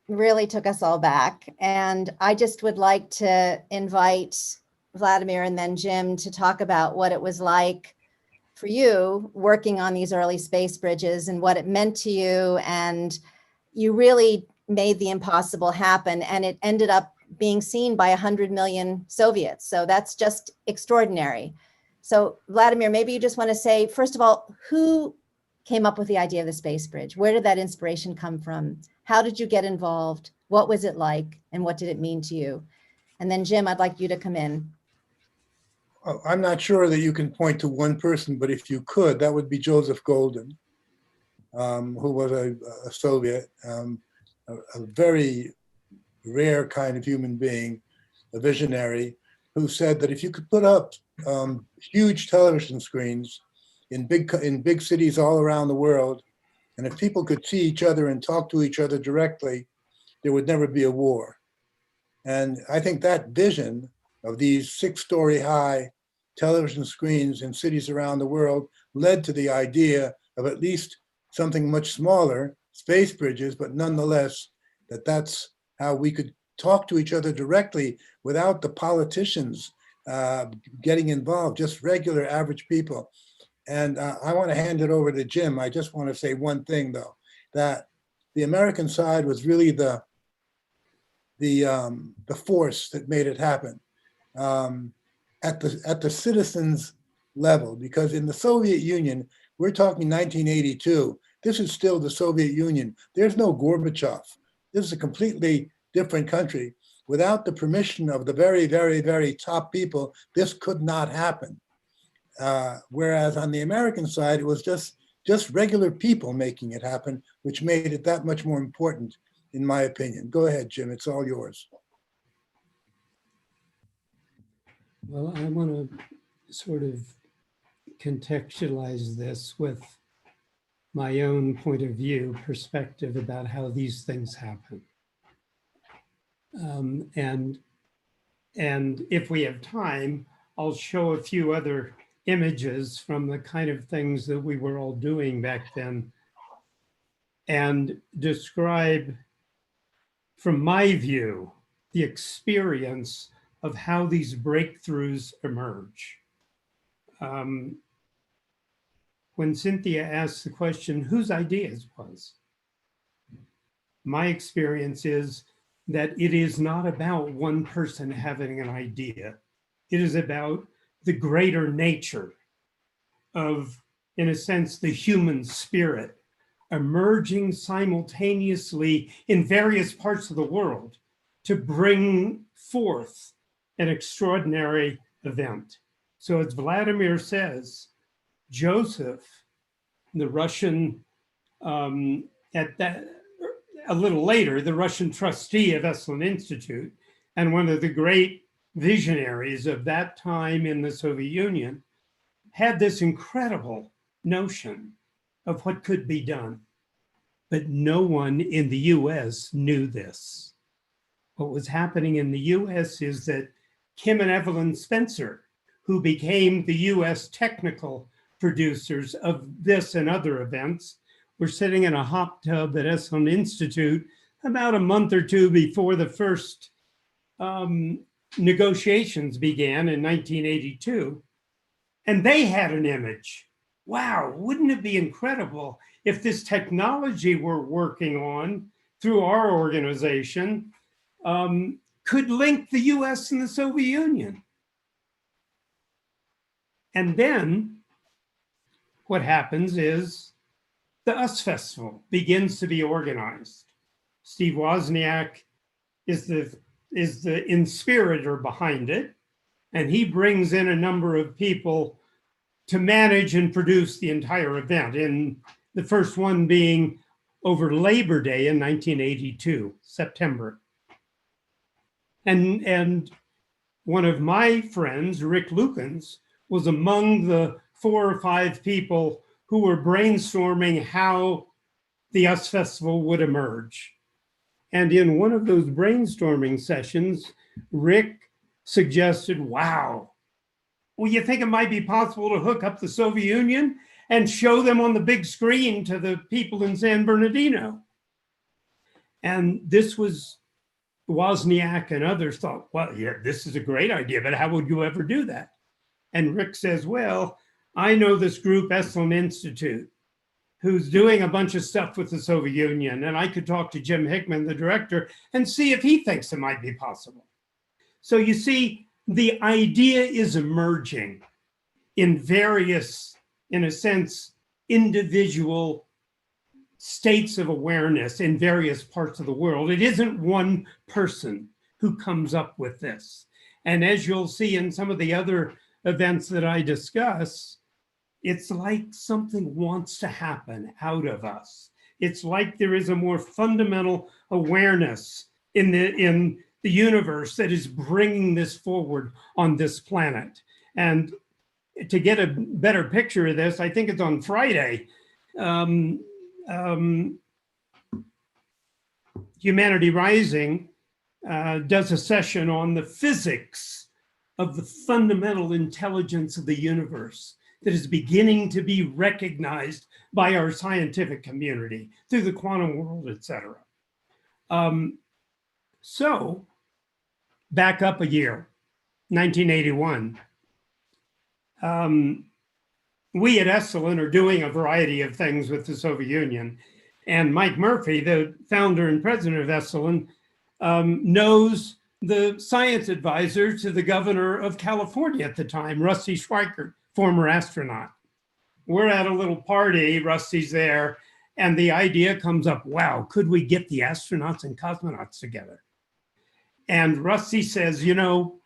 really took us all back. And I just would like to invite Vladimir and then Jim to talk about what it was like for you working on these early space bridges and what it meant to you. And you really made the impossible happen. And it ended up being seen by 100 million Soviets. So that's just extraordinary. So Vladimir, maybe you just want to say, first of all, who came up with the idea of the space bridge? Where did that inspiration come from? How did you get involved? What was it like? And what did it mean to you? And then Jim, I'd like you to come in. I'm not sure that you can point to one person, but if you could, that would be Joseph Goldin, who was a Soviet, a very rare kind of human being, a visionary, who said that if you could put up huge television screens in big cities all around the world, and if people could see each other and talk to each other directly, there would never be a war. And I think that vision of these 6-story high television screens in cities around the world led to the idea of at least something much smaller, space bridges, but nonetheless, that's how we could talk to each other directly without the politicians getting involved, just regular average people. And I want to hand it over to Jim. I just want to say one thing, though, that the American side was really the force that made it happen at the citizens level, because in the Soviet Union, we're talking 1982. This is still the Soviet Union. There's no Gorbachev. This is a completely different country. Without the permission of the very, very, very top people, this could not happen. Whereas on the American side, it was just regular people making it happen, which made it that much more important, in my opinion. Go ahead, Jim, it's all yours. Well, I want to sort of contextualize this with my own point of view, perspective about how these things happen. And if we have time, I'll show a few other images from the kind of things that we were all doing back then and describe, from my view, the experience of how these breakthroughs emerge. When Cynthia asked the question, whose ideas was? My experience is that it is not about one person having an idea. It is about the greater nature of, in a sense, the human spirit emerging simultaneously in various parts of the world to bring forth an extraordinary event. So as Vladimir says, Joseph, the Russian, a little later, the Russian trustee of Esalen Institute, and one of the great visionaries of that time in the Soviet Union, had this incredible notion of what could be done. But no one in the US knew this. What was happening in the US is that Kim and Evelyn Spencer, who became the US technical producers of this and other events, were sitting in a hot tub at Esalen Institute about a month or two before the first negotiations began in 1982. And they had an image. Wow, wouldn't it be incredible if this technology we're working on through our organization could link the US and the Soviet Union? And then what happens is the US Festival begins to be organized. Steve Wozniak is the inspirator behind it, and he brings in a number of people to manage and produce the entire event, in the first one being over Labor Day in 1982, September. And one of my friends, Rick Lukens, was among the 4 or 5 people who were brainstorming how the US Festival would emerge. And in one of those brainstorming sessions, Rick suggested, wow, well, you think it might be possible to hook up the Soviet Union and show them on the big screen to the people in San Bernardino? And this was, Wozniak and others thought, well, yeah, this is a great idea, but how would you ever do that? And Rick says, well, I know this group, Esalen Institute, who's doing a bunch of stuff with the Soviet Union, and I could talk to Jim Hickman, the director, and see if he thinks it might be possible. So you see, the idea is emerging in various, in a sense, individual states of awareness in various parts of the world. It isn't one person who comes up with this. And as you'll see in some of the other events that I discuss, it's like something wants to happen out of us. It's like there is a more fundamental awareness in the universe that is bringing this forward on this planet. And to get a better picture of this, I think it's on Friday, Humanity Rising does a session on the physics of the fundamental intelligence of the universe that is beginning to be recognized by our scientific community through the quantum world, et cetera. So back up a year, 1981. We at Esalen are doing a variety of things with the Soviet Union. And Mike Murphy, the founder and president of Esalen, knows the science advisor to the governor of California at the time, Rusty Schweikert, former astronaut. We're at a little party, Rusty's there, and the idea comes up, wow, could we get the astronauts and cosmonauts together? And Rusty says, you know,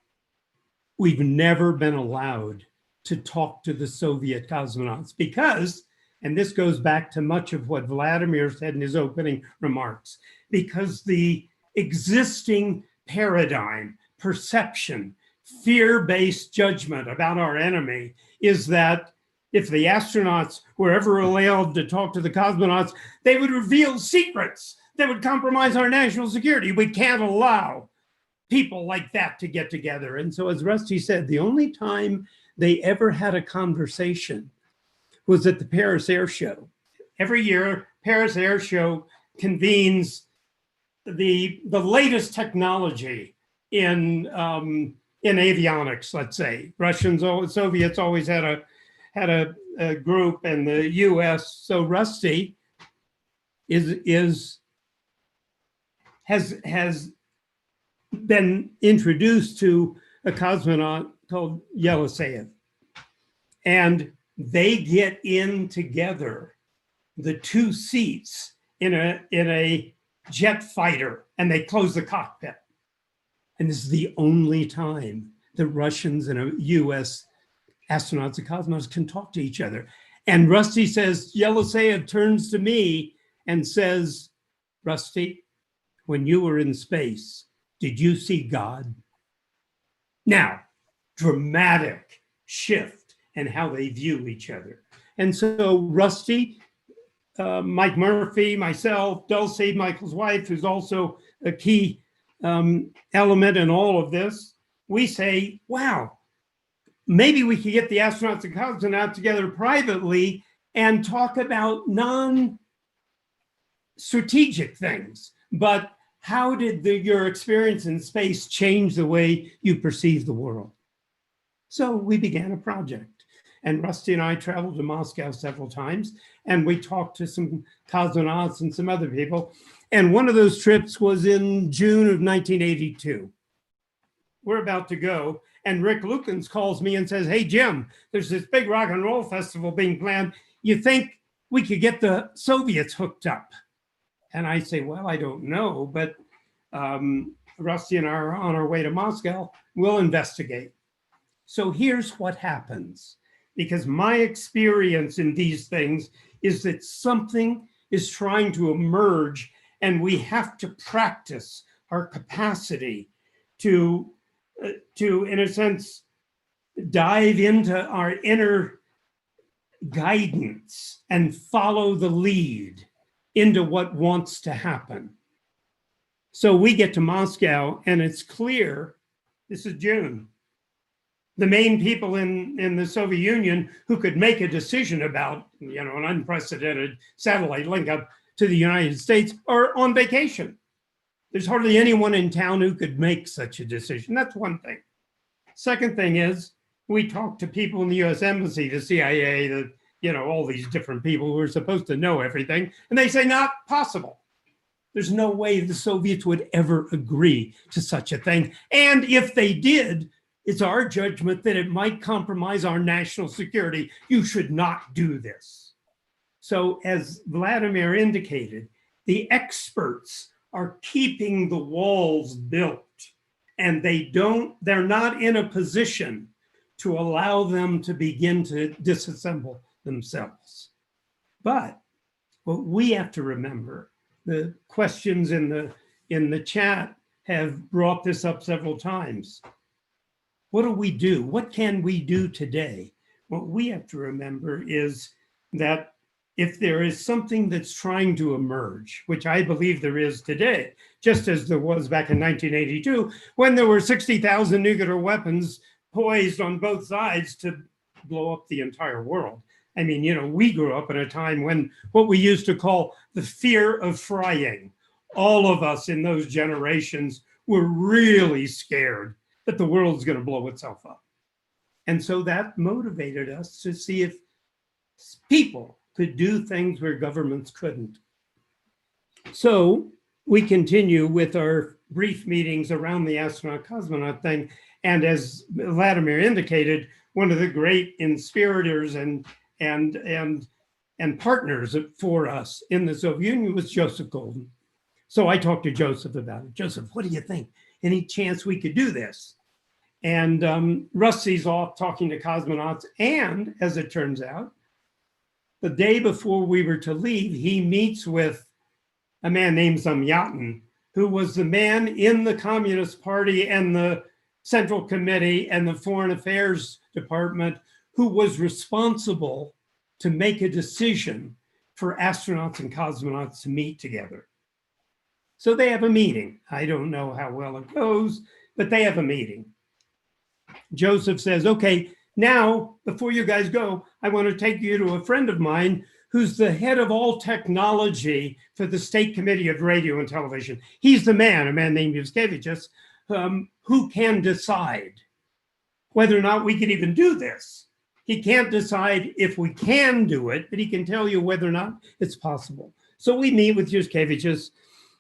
we've never been allowed to talk to the Soviet cosmonauts because, and this goes back to much of what Vladimir said in his opening remarks, because the existing paradigm, perception, fear-based judgment about our enemy is that if the astronauts were ever allowed to talk to the cosmonauts, they would reveal secrets that would compromise our national security. We can't allow people like that to get together. And so, as Rusty said, the only time they ever had a conversation was at the Paris Air Show. Every year, Paris Air Show convenes the latest technology in avionics, let's say. Russians, Soviets always had a group, and the U.S. So Rusty has been introduced to a cosmonaut called Yeliseyev, and they get in together, the 2 seats in a jet fighter, and they close the cockpit. And this is the only time that Russians and U.S. astronauts and cosmonauts can talk to each other. And Rusty says, Yeliseyev turns to me and says, Rusty, when you were in space, did you see God? Now, dramatic shift in how they view each other. And so Rusty, Mike Murphy, myself, Dulcie, Michael's wife, who's also a key element in all of this, we say, wow, maybe we could get the astronauts and cosmonauts together privately and talk about non-strategic things, but how did your experience in space change the way you perceive the world? So we began a project. And Rusty and I traveled to Moscow several times, and we talked to some cosmonauts and some other people. And one of those trips was in June of 1982. We're about to go, and Rick Lukens calls me and says, "Hey, Jim, there's this big rock and roll festival being planned. You think we could get the Soviets hooked up?" And I say, "Well, I don't know, but Rusty and I are on our way to Moscow. We'll investigate." So here's what happens, because my experience in these things is that something is trying to emerge, and we have to practice our capacity to in a sense, dive into our inner guidance and follow the lead into what wants to happen. So we get to Moscow, and it's clear, this is June, the main people in the Soviet Union who could make a decision about, you know, an unprecedented satellite link up to the United States are on vacation. There's hardly anyone in town who could make such a decision. That's one thing. Second thing is, we talked to people in the U.S. Embassy, the CIA, you know, all these different people who are supposed to know everything, and they say not possible. There's no way the Soviets would ever agree to such a thing. And if they did, it's our judgment that it might compromise our national security. You should not do this. So as Vladimir indicated, the experts are keeping the walls built, and they're not in a position to allow them to begin to disassemble themselves. But what we have to remember, the questions in the chat have brought this up several times. What do we do? What can we do today? What we have to remember is that if there is something that's trying to emerge, which I believe there is today, just as there was back in 1982, when there were 60,000 nuclear weapons poised on both sides to blow up the entire world. I mean, you know, we grew up in a time when what we used to call the fear of frying. All of us in those generations were really scared that the world's going to blow itself up. And so that motivated us to see if people could do things where governments couldn't. So we continue with our brief meetings around the astronaut-cosmonaut thing. And as Vladimir indicated, one of the great inspirators and partners for us in the Soviet Union was Joseph Goldin. So I talked to Joseph about it. Joseph, what do you think? Any chance we could do this? And Rusty's off talking to cosmonauts. And as it turns out, the day before we were to leave, he meets with a man named Zamyatin, who was the man in the Communist Party and the Central Committee and the Foreign Affairs Department who was responsible to make a decision for astronauts and cosmonauts to meet together. So they have a meeting. I don't know how well it goes, but they have a meeting. Joseph says, okay, now, before you guys go, I want to take you to a friend of mine who's the head of all technology for the State Committee of Radio and Television. He's the man, a man named Yuskevicius, who can decide whether or not we can even do this. He can't decide if we can do it, but he can tell you whether or not it's possible. So we meet with Yuskevicius,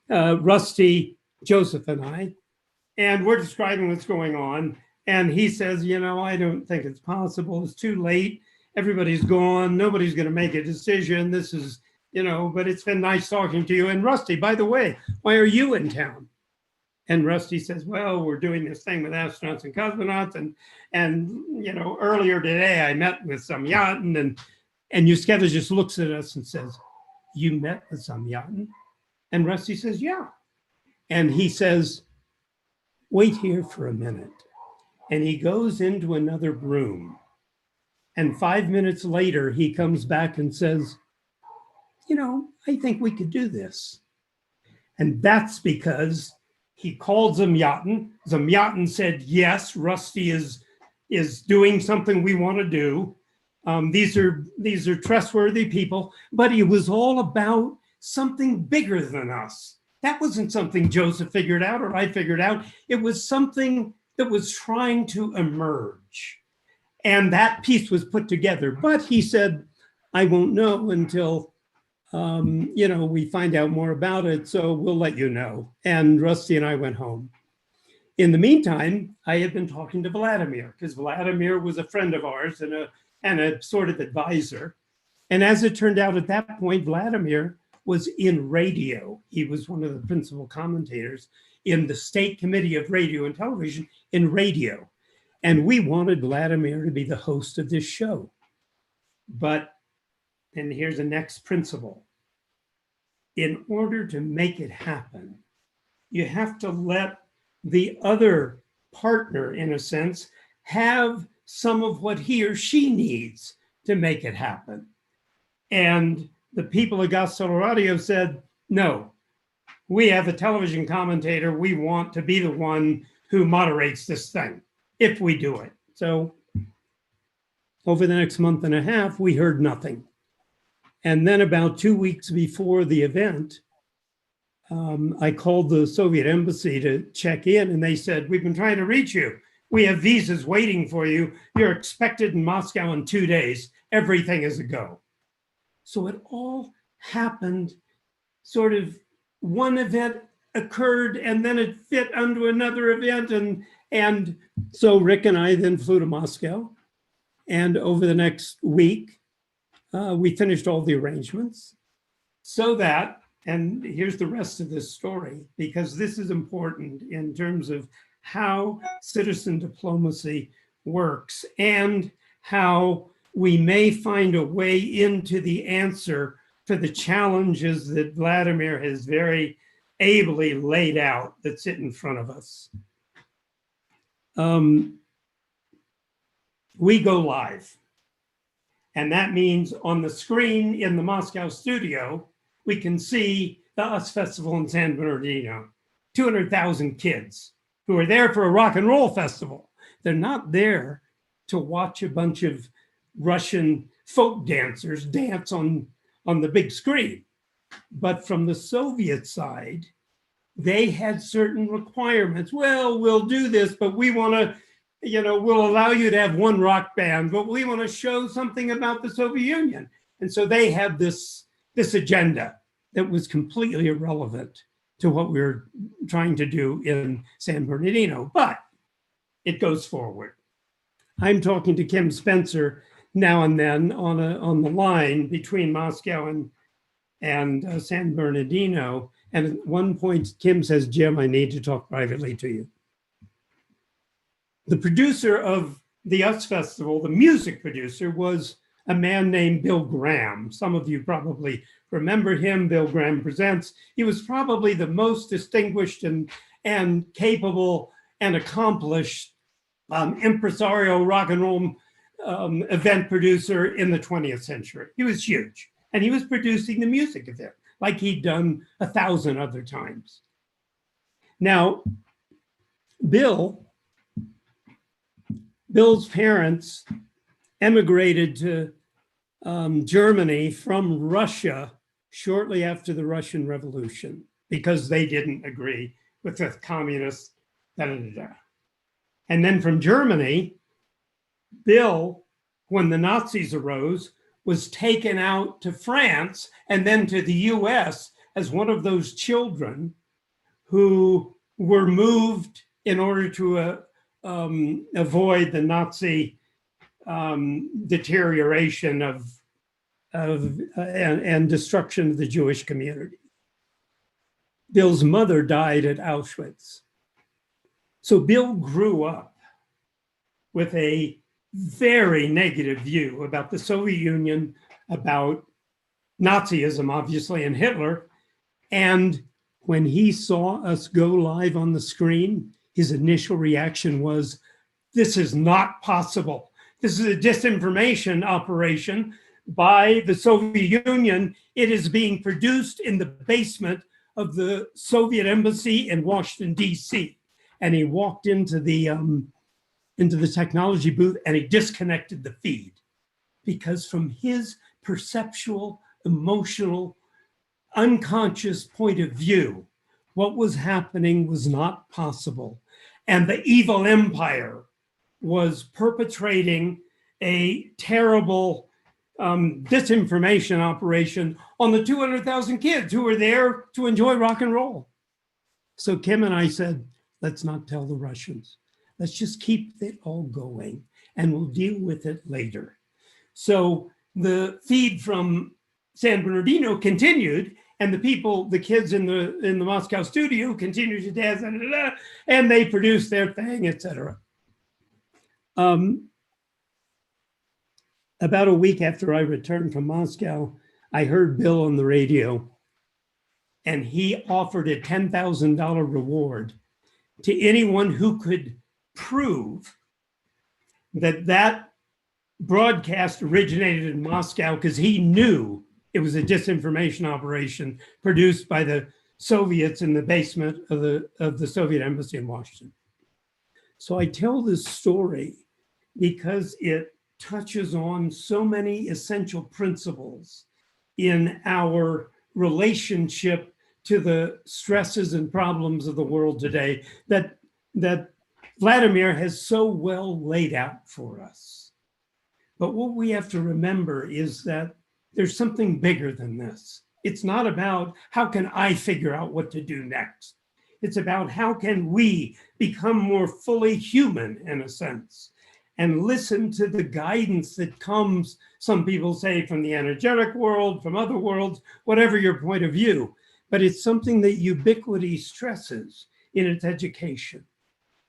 Rusty, Joseph, and I, and we're describing what's going on. And he says, you know, I don't think it's possible. It's too late. Everybody's gone. Nobody's going to make a decision. This is, you know, but it's been nice talking to you. And Rusty, by the way, why are you in town? And Rusty says, well, we're doing this thing with astronauts and cosmonauts. And you know, earlier today, I met with Zamyatin. And Yuskevicius just looks at us and says, you met with Zamyatin? And Rusty says, yeah. And he says, wait here for a minute. And he goes into another room. And 5 minutes later, he comes back and says, you know, I think we could do this. And that's because he called Zamyatin. Zamyatin said, yes, Rusty is doing something we want to do. These are trustworthy people, but it was all about something bigger than us. That wasn't something Joseph figured out or I figured out. It was something that was trying to emerge. And that piece was put together. But he said, I won't know until, we find out more about it. So we'll let you know. And Rusty and I went home. In the meantime, I had been talking to Vladimir, because Vladimir was a friend of ours and a sort of advisor. And as it turned out, at that point, Vladimir was in radio. He was one of the principal commentators in the State Committee of Radio and Television in radio. And we wanted Vladimir to be the host of this show. But, and here's the next principle. In order to make it happen, you have to let the other partner, in a sense, have some of what he or she needs to make it happen. And the people at Gospel Radio said, no, we have a television commentator. We want to be the one who moderates this thing if we do it. So over the next month and a half, we heard nothing. And then about 2 weeks before the event, I called the Soviet embassy to check in, and they said, we've been trying to reach you. We have visas waiting for you. You're expected in Moscow in 2 days. Everything is a go. So it all happened sort of one event occurred and then it fit onto another event. And so Rick and I then flew to Moscow. And over the next week, we finished all the arrangements so that, and here's the rest of this story, because this is important in terms of how citizen diplomacy works and how we may find a way into the answer for the challenges that Vladimir has very ably laid out that sit in front of us. We go live. And that means on the screen in the Moscow studio, we can see the US Festival in San Bernardino, 200,000 kids who are there for a rock and roll festival. They're not there to watch a bunch of Russian folk dancers dance on the big screen. But from the Soviet side, they had certain requirements. Well, we'll do this, but we want to, we'll allow you to have one rock band, but we want to show something about the Soviet Union. And so they had this agenda that was completely irrelevant to what we were trying to do in San Bernardino, but it goes forward. I'm talking to Kim Spencer now and then on the line between Moscow and San Bernardino. And at one point, Kim says, Jim, I need to talk privately to you. The producer of the US Festival, the music producer, was a man named Bill Graham. Some of you probably remember him. Bill Graham Presents. He was probably the most distinguished and capable and accomplished impresario rock and roll event producer in the 20th century. He was huge. And he was producing the music of it, like he'd done 1,000 other times. Now, Bill's parents emigrated to Germany from Russia shortly after the Russian Revolution because they didn't agree with the communists. And then from Germany, Bill, when the Nazis arose, was taken out to France and then to the US as one of those children who were moved in order to avoid the Nazi deterioration and destruction of the Jewish community. Bill's mother died at Auschwitz. So Bill grew up with a very negative view about the Soviet Union, about Nazism, obviously, and Hitler. And when he saw us go live on the screen, his initial reaction was, this is not possible. This is a disinformation operation by the Soviet Union. It is being produced in the basement of the Soviet embassy in Washington, D.C. And he walked into the technology booth and he disconnected the feed because from his perceptual, emotional, unconscious point of view, what was happening was not possible. And the evil empire was perpetrating a terrible disinformation operation on the 200,000 kids who were there to enjoy rock and roll. So Kim and I said, let's not tell the Russians. Let's just keep it all going and we'll deal with it later. So the feed from San Bernardino continued, and the kids in the Moscow studio continued to dance, and they produced their thing, etc. About a week after I returned from Moscow, I heard Bill on the radio, and he offered a $10,000 reward to anyone who could prove that that broadcast originated in Moscow, because he knew it was a disinformation operation produced by the Soviets in the basement of the Soviet embassy in Washington. So I tell this story because it touches on so many essential principles in our relationship to the stresses and problems of the world today that Vladimir has so well laid out for us. But what we have to remember is that there's something bigger than this. It's not about how can I figure out what to do next. It's about how can we become more fully human in a sense and listen to the guidance that comes, some people say, from the energetic world, from other worlds, whatever your point of view. But it's something that ubiquity stresses in its education,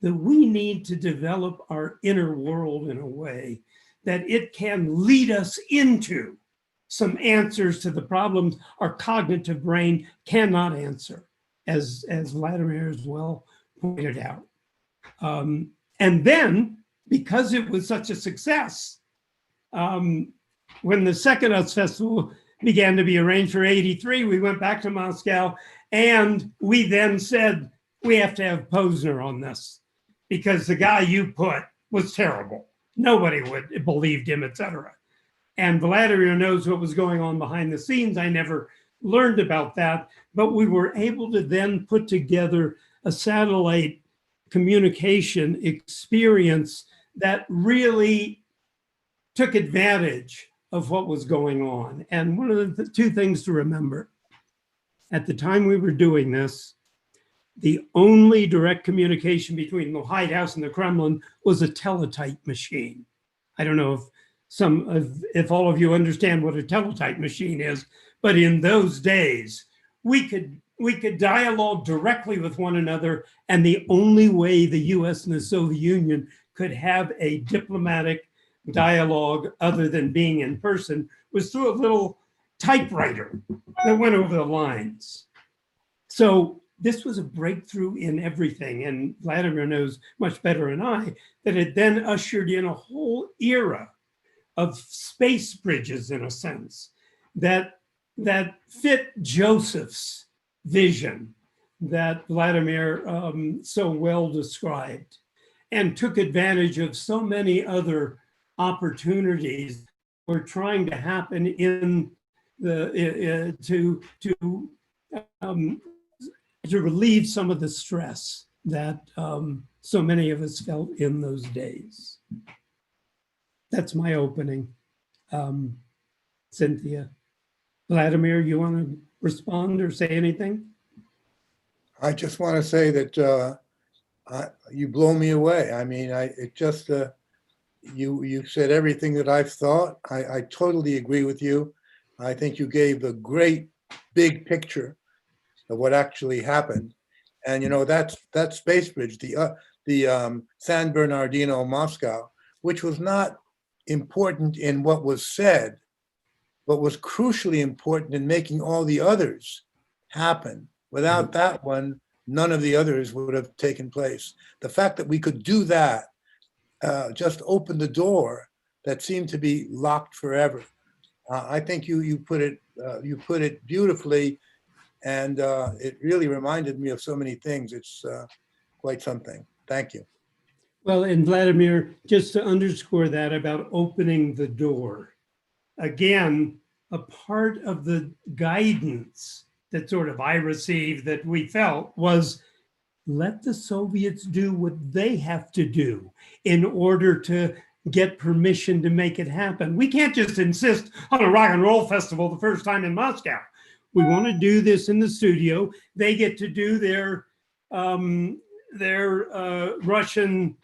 that we need to develop our inner world in a way that it can lead us into some answers to the problems our cognitive brain cannot answer, as Vladimir as well pointed out. And then, because it was such a success, when the second US Festival began to be arranged for '83, we went back to Moscow, and we then said, we have to have Pozner on this, because the guy you put was terrible. Nobody would believed him, etc. And Vladimir knows what was going on behind the scenes. I never learned about that, but we were able to then put together a satellite communication experience that really took advantage of what was going on. And one of the two things to remember, at the time we were doing this, the only direct communication between the White House and the Kremlin was a teletype machine. I don't know if all of you understand what a teletype machine is, but in those days, we could dialogue directly with one another, and the only way the US and the Soviet Union could have a diplomatic dialogue other than being in person was through a little typewriter that went over the lines. So this was a breakthrough in everything, and Vladimir knows much better than I that it then ushered in a whole era of space bridges, in a sense, that fit Joseph's vision that Vladimir so well described, and took advantage of so many other opportunities were trying to happen in the to relieve some of the stress that so many of us felt in those days. That's my opening. Cynthia, Vladimir, you want to respond or say anything? I just want to say that you blow me away. I mean, you said everything that I've thought. I totally agree with you. I think you gave a great big picture of what actually happened. And that space bridge, the San Bernardino, Moscow, which was not important in what was said, but was crucially important in making all the others happen. Without that one, none of the others would have taken place. The fact that we could do that just opened the door that seemed to be locked forever. I think you put it beautifully, and it really reminded me of so many things. It's quite something. Thank you. Well, and Vladimir, just to underscore that about opening the door, again, a part of the guidance that sort of I received that we felt was, let the Soviets do what they have to do in order to get permission to make it happen. We can't just insist on a rock and roll festival the first time in Moscow. We want to do this in the studio. They get to do their Russian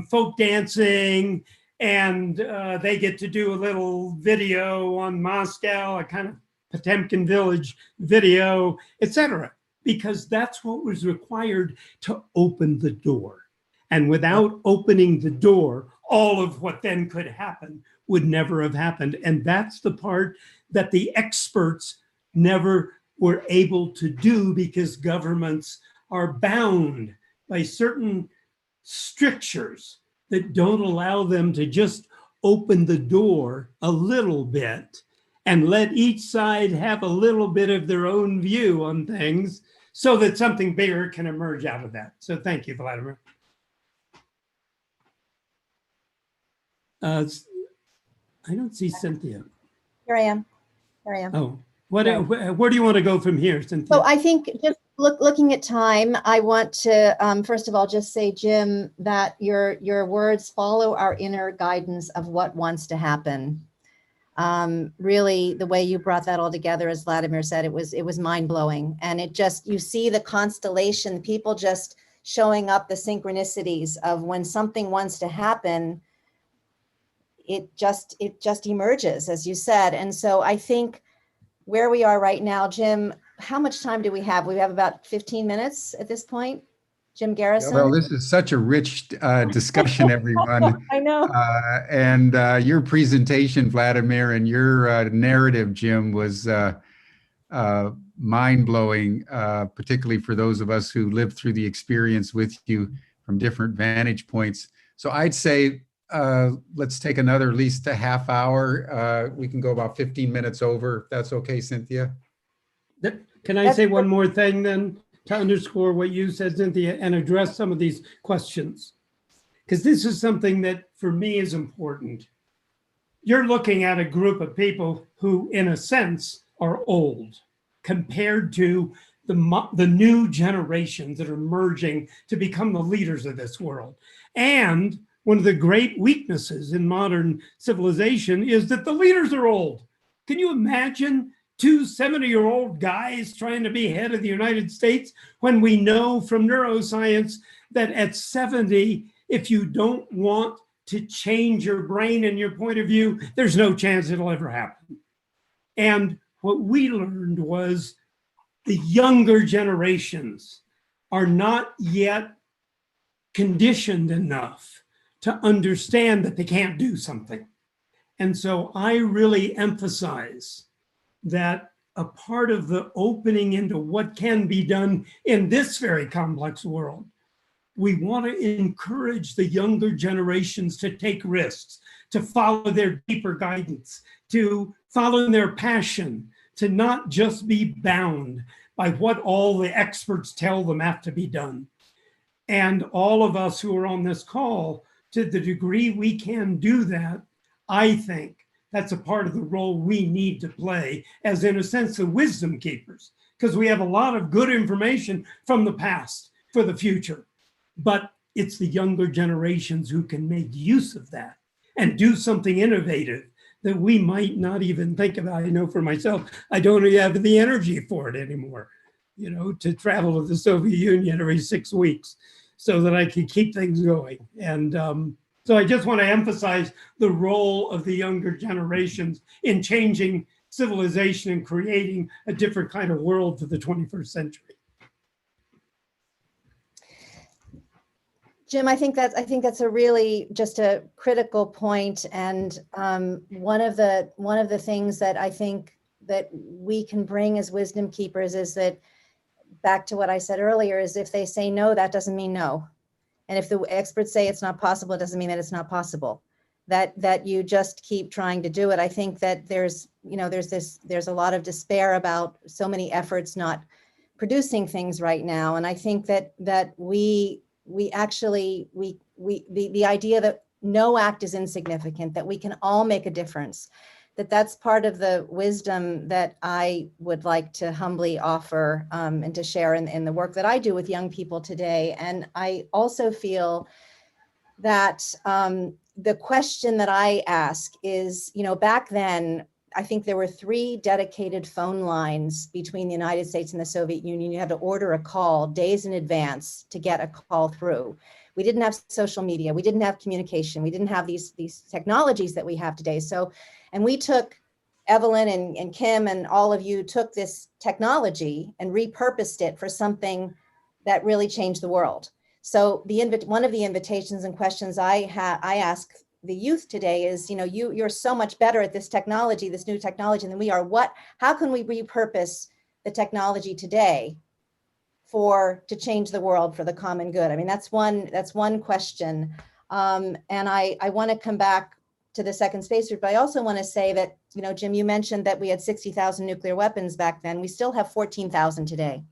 folk dancing, and they get to do a little video on Moscow, a kind of Potemkin village video, etc. Because that's what was required to open the door. And without opening the door, all of what then could happen would never have happened. And that's the part that the experts never were able to do, because governments are bound by certain strictures that don't allow them to just open the door a little bit and let each side have a little bit of their own view on things so that something bigger can emerge out of that. So thank you, Vladimir. I don't see Cynthia. Here I am. Here I am. Oh, where do you want to go from here, Cynthia? So I think just looking at time, I want to first of all just say, Jim, that your words follow our inner guidance of what wants to happen. Really, the way you brought that all together, as Vladimir said, it was mind-blowing. And it just, you see the constellation, people just showing up, the synchronicities of when something wants to happen, it just emerges, as you said. And so I think where we are right now, Jim, how much time do we have? We have about 15 minutes at this point. Jim Garrison. Well, this is such a rich discussion, everyone. I know. And your presentation, Vladimir, and your narrative, Jim, was mind-blowing, particularly for those of us who lived through the experience with you from different vantage points. So I'd say let's take another at least a half hour. We can go about 15 minutes over, if that's okay, Cynthia. Can I say one more thing then, to underscore what you said, Cynthia, and address some of these questions? Because this is something that for me is important. You're looking at a group of people who, in a sense, are old compared to the new generations that are emerging to become the leaders of this world. And one of the great weaknesses in modern civilization is that the leaders are old. Can you imagine 2 70-year-old guys trying to be head of the United States, when we know from neuroscience that at 70, if you don't want to change your brain and your point of view, there's no chance it'll ever happen. And what we learned was the younger generations are not yet conditioned enough to understand that they can't do something. And so I really emphasize that a part of the opening into what can be done in this very complex world, we want to encourage the younger generations to take risks, to follow their deeper guidance, to follow their passion, to not just be bound by what all the experts tell them have to be done. And all of us who are on this call, to the degree we can do that, I think that's a part of the role we need to play as, in a sense, the wisdom keepers, because we have a lot of good information from the past for the future. But it's the younger generations who can make use of that and do something innovative that we might not even think about. I know for myself, I don't have the energy for it anymore, to travel to the Soviet Union every 6 weeks so that I can keep things going. And so I just want to emphasize the role of the younger generations in changing civilization and creating a different kind of world for the 21st century. Jim, I think that's a really just a critical point. And one of the things that I think that we can bring as wisdom keepers is that, back to what I said earlier, is if they say no, that doesn't mean no. And if the experts say it's not possible, it doesn't mean that it's not possible. That you just keep trying to do it. I think that there's a lot of despair about so many efforts not producing things right now. And I think that the idea that no act is insignificant, that we can all make a difference, that's part of the wisdom that I would like to humbly offer and to share in the work that I do with young people today. And I also feel that the question that I ask is, back then, I think there were 3 dedicated phone lines between the United States and the Soviet Union. You had to order a call days in advance to get a call through. We didn't have social media. We didn't have communication. We didn't have these technologies that we have today. So, and we took, Evelyn and Kim and all of you took this technology and repurposed it for something that really changed the world. So one of the invitations and questions I ask the youth today is, you're so much better at this technology, this new technology than we are. How can we repurpose the technology today to change the world for the common good? I mean, that's one question. And I want to come back to the second space route, but I also want to say that, Jim, you mentioned that we had 60,000 nuclear weapons back then. We still have 14,000 today.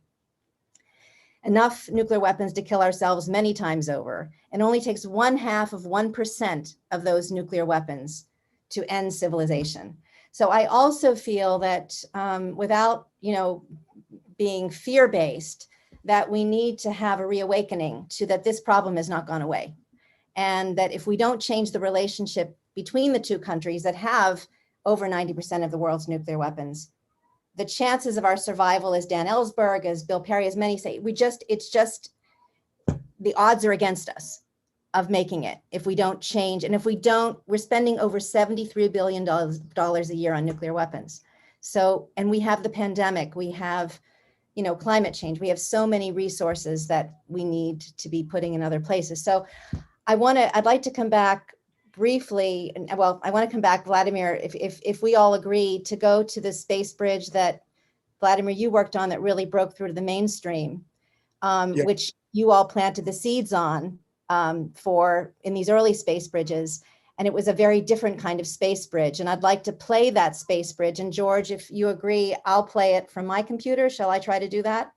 Enough nuclear weapons to kill ourselves many times over. And only takes 0.5% of those nuclear weapons to end civilization. So I also feel that without, being fear-based, that we need to have a reawakening to that this problem has not gone away. And that if we don't change the relationship between the 2 countries that have over 90% of the world's nuclear weapons, the chances of our survival, as Dan Ellsberg, as Bill Perry, as many say, it's just, the odds are against us of making it if we don't change. And if we don't, we're spending over $73 billion a year on nuclear weapons. So, and we have the pandemic, we have, climate change. We have so many resources that we need to be putting in other places. So I'd like to come back briefly, I want to come back, Vladimir, if we all agree to go to the space bridge that, Vladimir, you worked on that really broke through to the mainstream, which you all planted the seeds on in these early space bridges. And it was a very different kind of space bridge. And I'd like to play that space bridge. And George, if you agree, I'll play it from my computer. Shall I try to do that?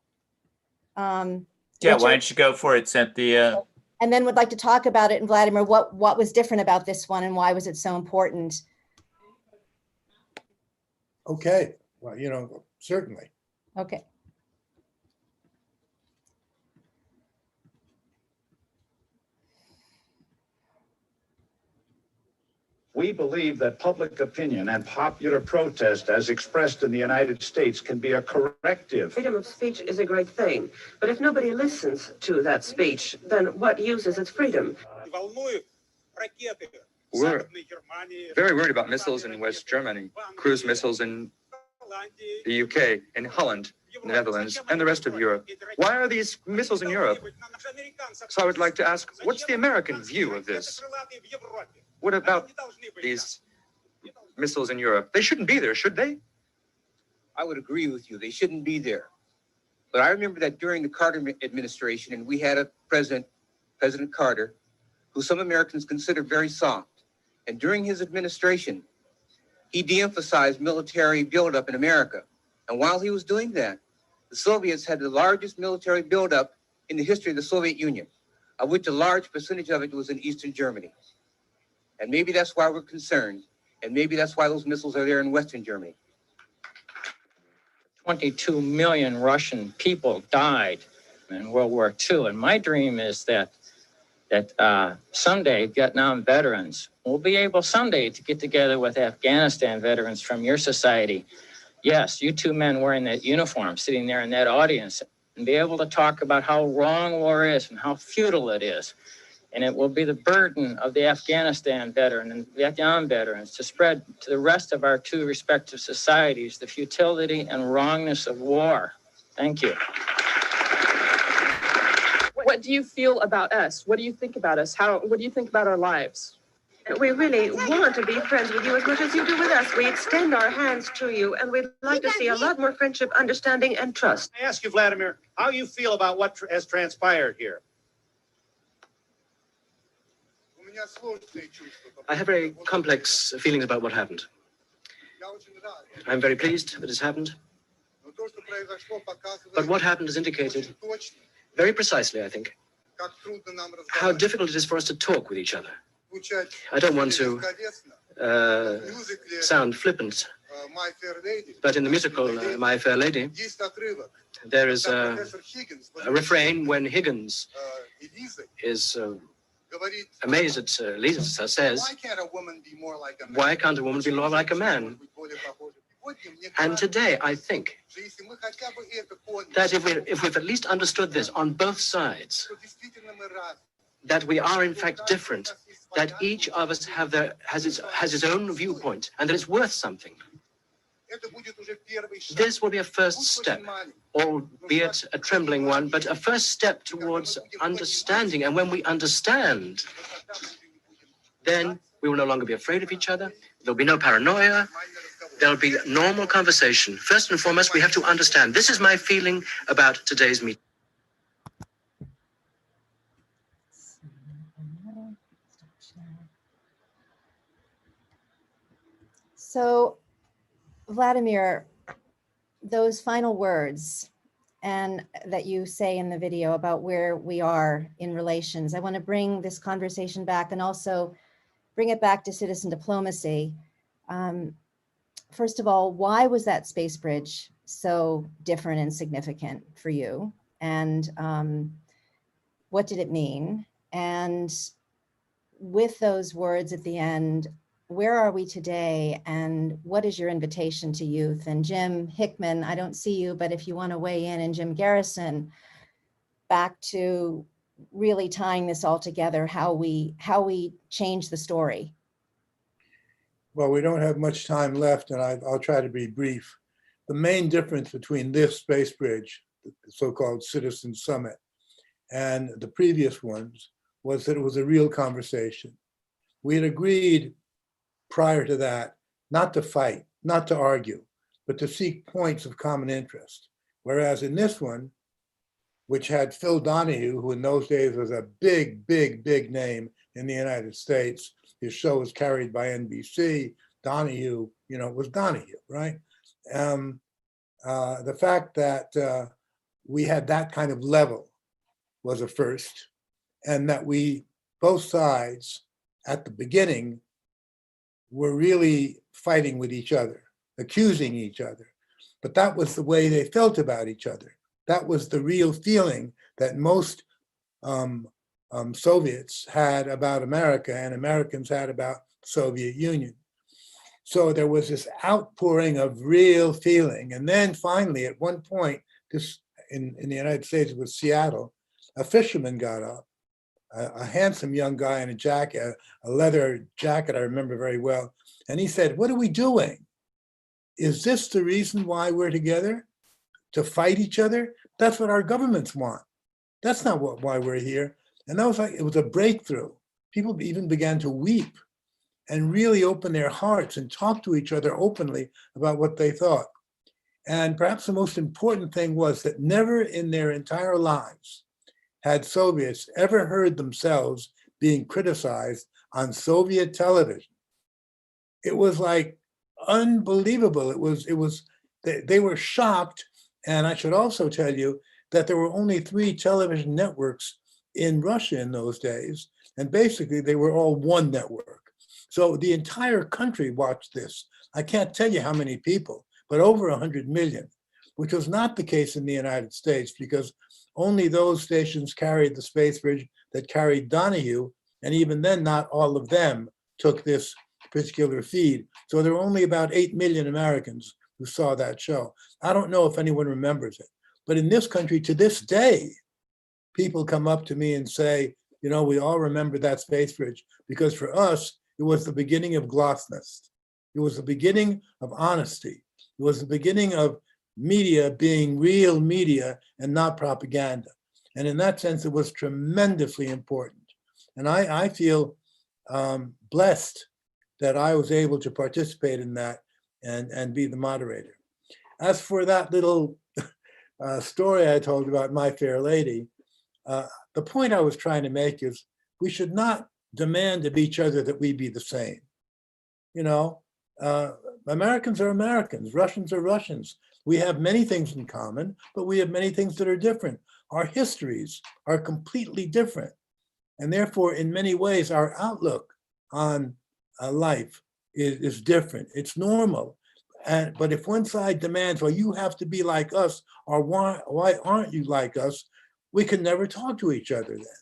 Yeah, Richard? Why don't you go for it, Cynthia? And then would like to talk about it. And Vladimir, what was different about this one and why was it so important? Okay, well, certainly. Okay. We believe that public opinion and popular protest as expressed in the United States can be a corrective. Freedom of speech is a great thing, but if nobody listens to that speech, then what use is its freedom? We're very worried about missiles in West Germany, cruise missiles in the UK, in Holland, the Netherlands, and the rest of Europe. Why are these missiles in Europe? So I would like to ask, what's the American view of this? What about these missiles in Europe? They shouldn't be there, should they? I would agree with you. They shouldn't be there. But I remember that during the Carter administration, and we had a President Carter, who some Americans consider very soft. And during his administration, he de-emphasized military buildup in America. And while he was doing that, the Soviets had the largest military buildup in the history of the Soviet Union, of which a large percentage of it was in Eastern Germany. And maybe that's why we're concerned. And maybe that's why those missiles are there in Western Germany. 22 million Russian people died in World War II. And my dream is that someday Vietnam veterans will be able someday to get together with Afghanistan veterans from your society. Yes, you 2 men wearing that uniform, sitting there in that audience, and be able to talk about how wrong war is and how futile it is. And it will be the burden of the Afghanistan veteran and Vietnam veterans to spread to the rest of our 2 respective societies the futility and wrongness of war. Thank you. What do you feel about us? What do you think about us? What do you think about our lives? We really want to be friends with you as much as you do with us. We extend our hands to you, and we'd like to see a lot more friendship, understanding, and trust. I ask you, Vladimir, how you feel about what has transpired here? I have very complex feelings about what happened. I'm very pleased that it's happened. But what happened has indicated, very precisely, I think, how difficult it is for us to talk with each other. I don't want to sound flippant, but in the musical My Fair Lady, there is a refrain when Higgins is amazed at Lisa says, why can't a woman be more like a man? why can't a woman be more like a man? And today, I think that if we've at least understood this on both sides, that we are in fact different, that each of us has his own viewpoint, and that it's worth something. This will be a first step, albeit a trembling one, but a first step towards understanding. And when we understand, then we will no longer be afraid of each other. There'll be no paranoia. There'll be normal conversation. First and foremost, we have to understand. This is my feeling about today's meeting. So, Vladimir, those final words and that you say in the video about where we are in relations, I want to bring this conversation back and also bring it back to citizen diplomacy. First of all, why was that space bridge so different and significant for you? And what did it mean? And with those words at the end, where are we today, and what is your invitation to youth? And Jim Hickman, I don't see you, but if you want to weigh in, and Jim Garrison, back to really tying this all together, how we change the story. Well, we don't have much time left, and I'll try to be brief. The main difference between this space bridge, the so-called Citizen Summit, and the previous ones was that it was a real conversation. We had agreed prior to that not to fight, not to argue, but to seek points of common interest. Whereas in this one, which had Phil Donahue, who in those days was a big, big, big name in the United States. His show was carried by NBC. Donahue, was Donahue, right? The fact that we had that kind of level was a first, and that we, both sides at the beginning, were really fighting with each other, accusing each other. But that was the way they felt about each other. That was the real feeling that most Soviets had about America and Americans had about the Soviet Union. So there was this outpouring of real feeling. And then finally, at one point, this in the United States, it was Seattle, a fisherman got up, a handsome young guy in a jacket, a leather jacket I remember very well. And he said, "What are we doing? Is this the reason why we're together? To fight each other? That's what our governments want. That's not why we're here." And that was it was a breakthrough. People even began to weep and really open their hearts and talk to each other openly about what they thought. And perhaps the most important thing was that never in their entire lives had Soviets ever heard themselves being criticized on Soviet television. It was like unbelievable. They were shocked. And I should also tell you that there were only 3 television networks in Russia in those days. And basically they were all one network. So the entire country watched this. I can't tell you how many people, but over 100 million, which was not the case in the United States because only those stations carried the space bridge that carried Donahue. And even then, not all of them took this particular feed. So there were only about 8 million Americans who saw that show. I don't know if anyone remembers it, but in this country to this day, people come up to me and say, we all remember that space bridge because for us, it was the beginning of glasnost. It was the beginning of honesty. It was the beginning of media being real media and not propaganda. And in that sense, it was tremendously important. And I feel blessed that I was able to participate in that and be the moderator. As for that little story I told about My Fair Lady, the point I was trying to make is we should not demand of each other that we be the same. Americans are Americans, Russians are Russians. We have many things in common, but we have many things that are different. Our histories are completely different. And therefore, in many ways, our outlook on life is different. It's normal. But if one side demands, well, you have to be like us, or why aren't you like us? We can never talk to each other then.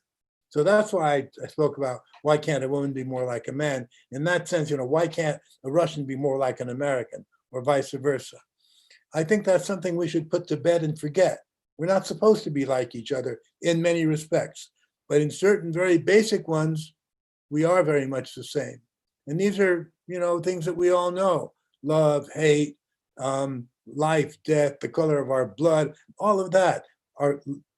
So that's why I spoke about why can't a woman be more like a man? In that sense, why can't a Russian be more like an American or vice versa? I think that's something we should put to bed and forget. We're not supposed to be like each other in many respects, but in certain very basic ones, we are very much the same. And these are, things that we all know: love, hate, life, death, the color of our blood, all of that.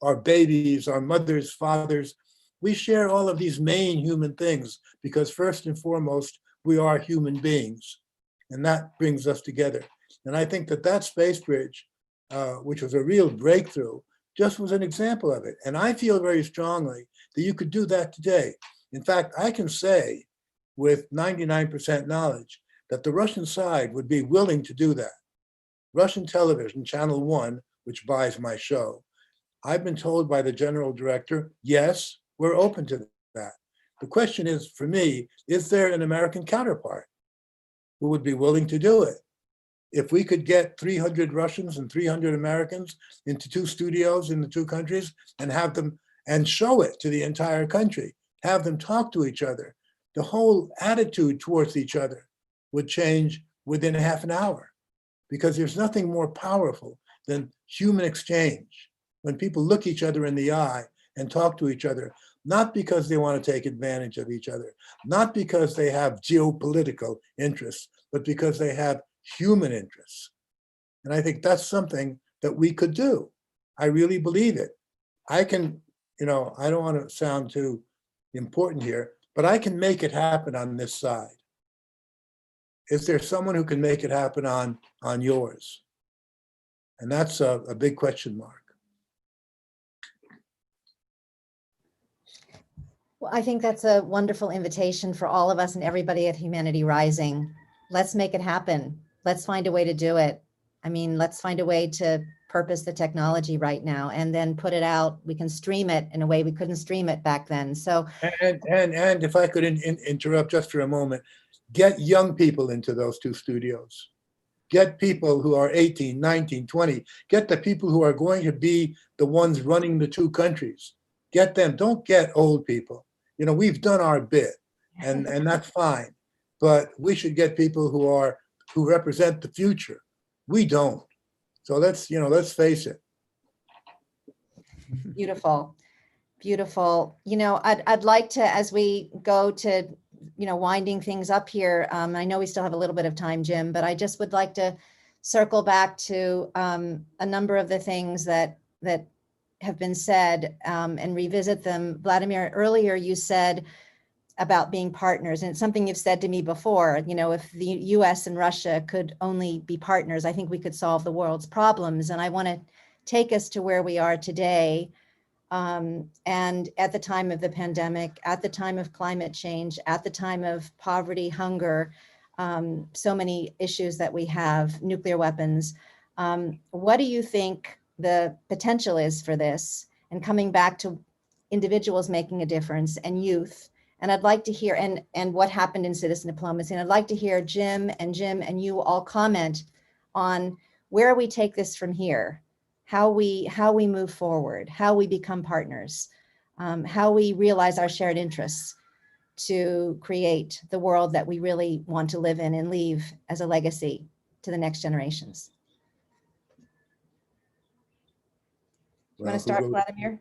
Our babies, our mothers, fathers, we share all of these main human things because first and foremost, we are human beings. And that brings us together. And I think that space bridge, which was a real breakthrough, just was an example of it. And I feel very strongly that you could do that today. In fact, I can say with 99% knowledge that the Russian side would be willing to do that. Russian television, Channel 1, which buys my show, I've been told by the general director, yes, we're open to that. The question is, for me, is there an American counterpart who would be willing to do it? If we could get 300 Russians and 300 Americans into 2 studios in the 2 countries and have them and show it to the entire country, have them talk to each other, the whole attitude towards each other would change within half an hour, because there's nothing more powerful than human exchange. When people look each other in the eye and talk to each other, not because they want to take advantage of each other, not because they have geopolitical interests, but because they have human interests. And I think that's something that we could do. I really believe it. I can, I don't want to sound too important here, but I can make it happen on this side. Is there someone who can make it happen on yours? And that's a big question mark. Well, I think that's a wonderful invitation for all of us and everybody at Humanity Rising. Let's make it happen. Let's find a way to do it. I mean, let's find a way to purpose the technology right now and then put it out. We can stream it in a way we couldn't stream it back then. So, and if I could interrupt just for a moment, get young people into those 2 studios. Get people who are 18, 19, 20. Get the people who are going to be the ones running the 2 countries. Get them. Don't get old people. We've done our bit, and that's fine. But we should get people who represent the future. We don't. So let's face it. beautiful, beautiful. I'd like to, as we go to, winding things up here, I know we still have a little bit of time, Jim, but I just would like to circle back to a number of the things that have been said and revisit them. Vladimir, earlier you said about being partners, and it's something you've said to me before. If the U.S. and Russia could only be partners, I think we could solve the world's problems. And I want to take us to where we are today. And at the time of the pandemic, at the time of climate change, at the time of poverty, hunger, so many issues that we have, nuclear weapons. What do you think the potential is for this? And coming back to individuals making a difference and youth. And I'd like to hear, and what happened in citizen diplomacy. And I'd like to hear Jim and you all comment on where we take this from here, how we move forward, how we become partners, how we realize our shared interests to create the world that we really want to live in and leave as a legacy to the next generations. You want to start, Vladimir?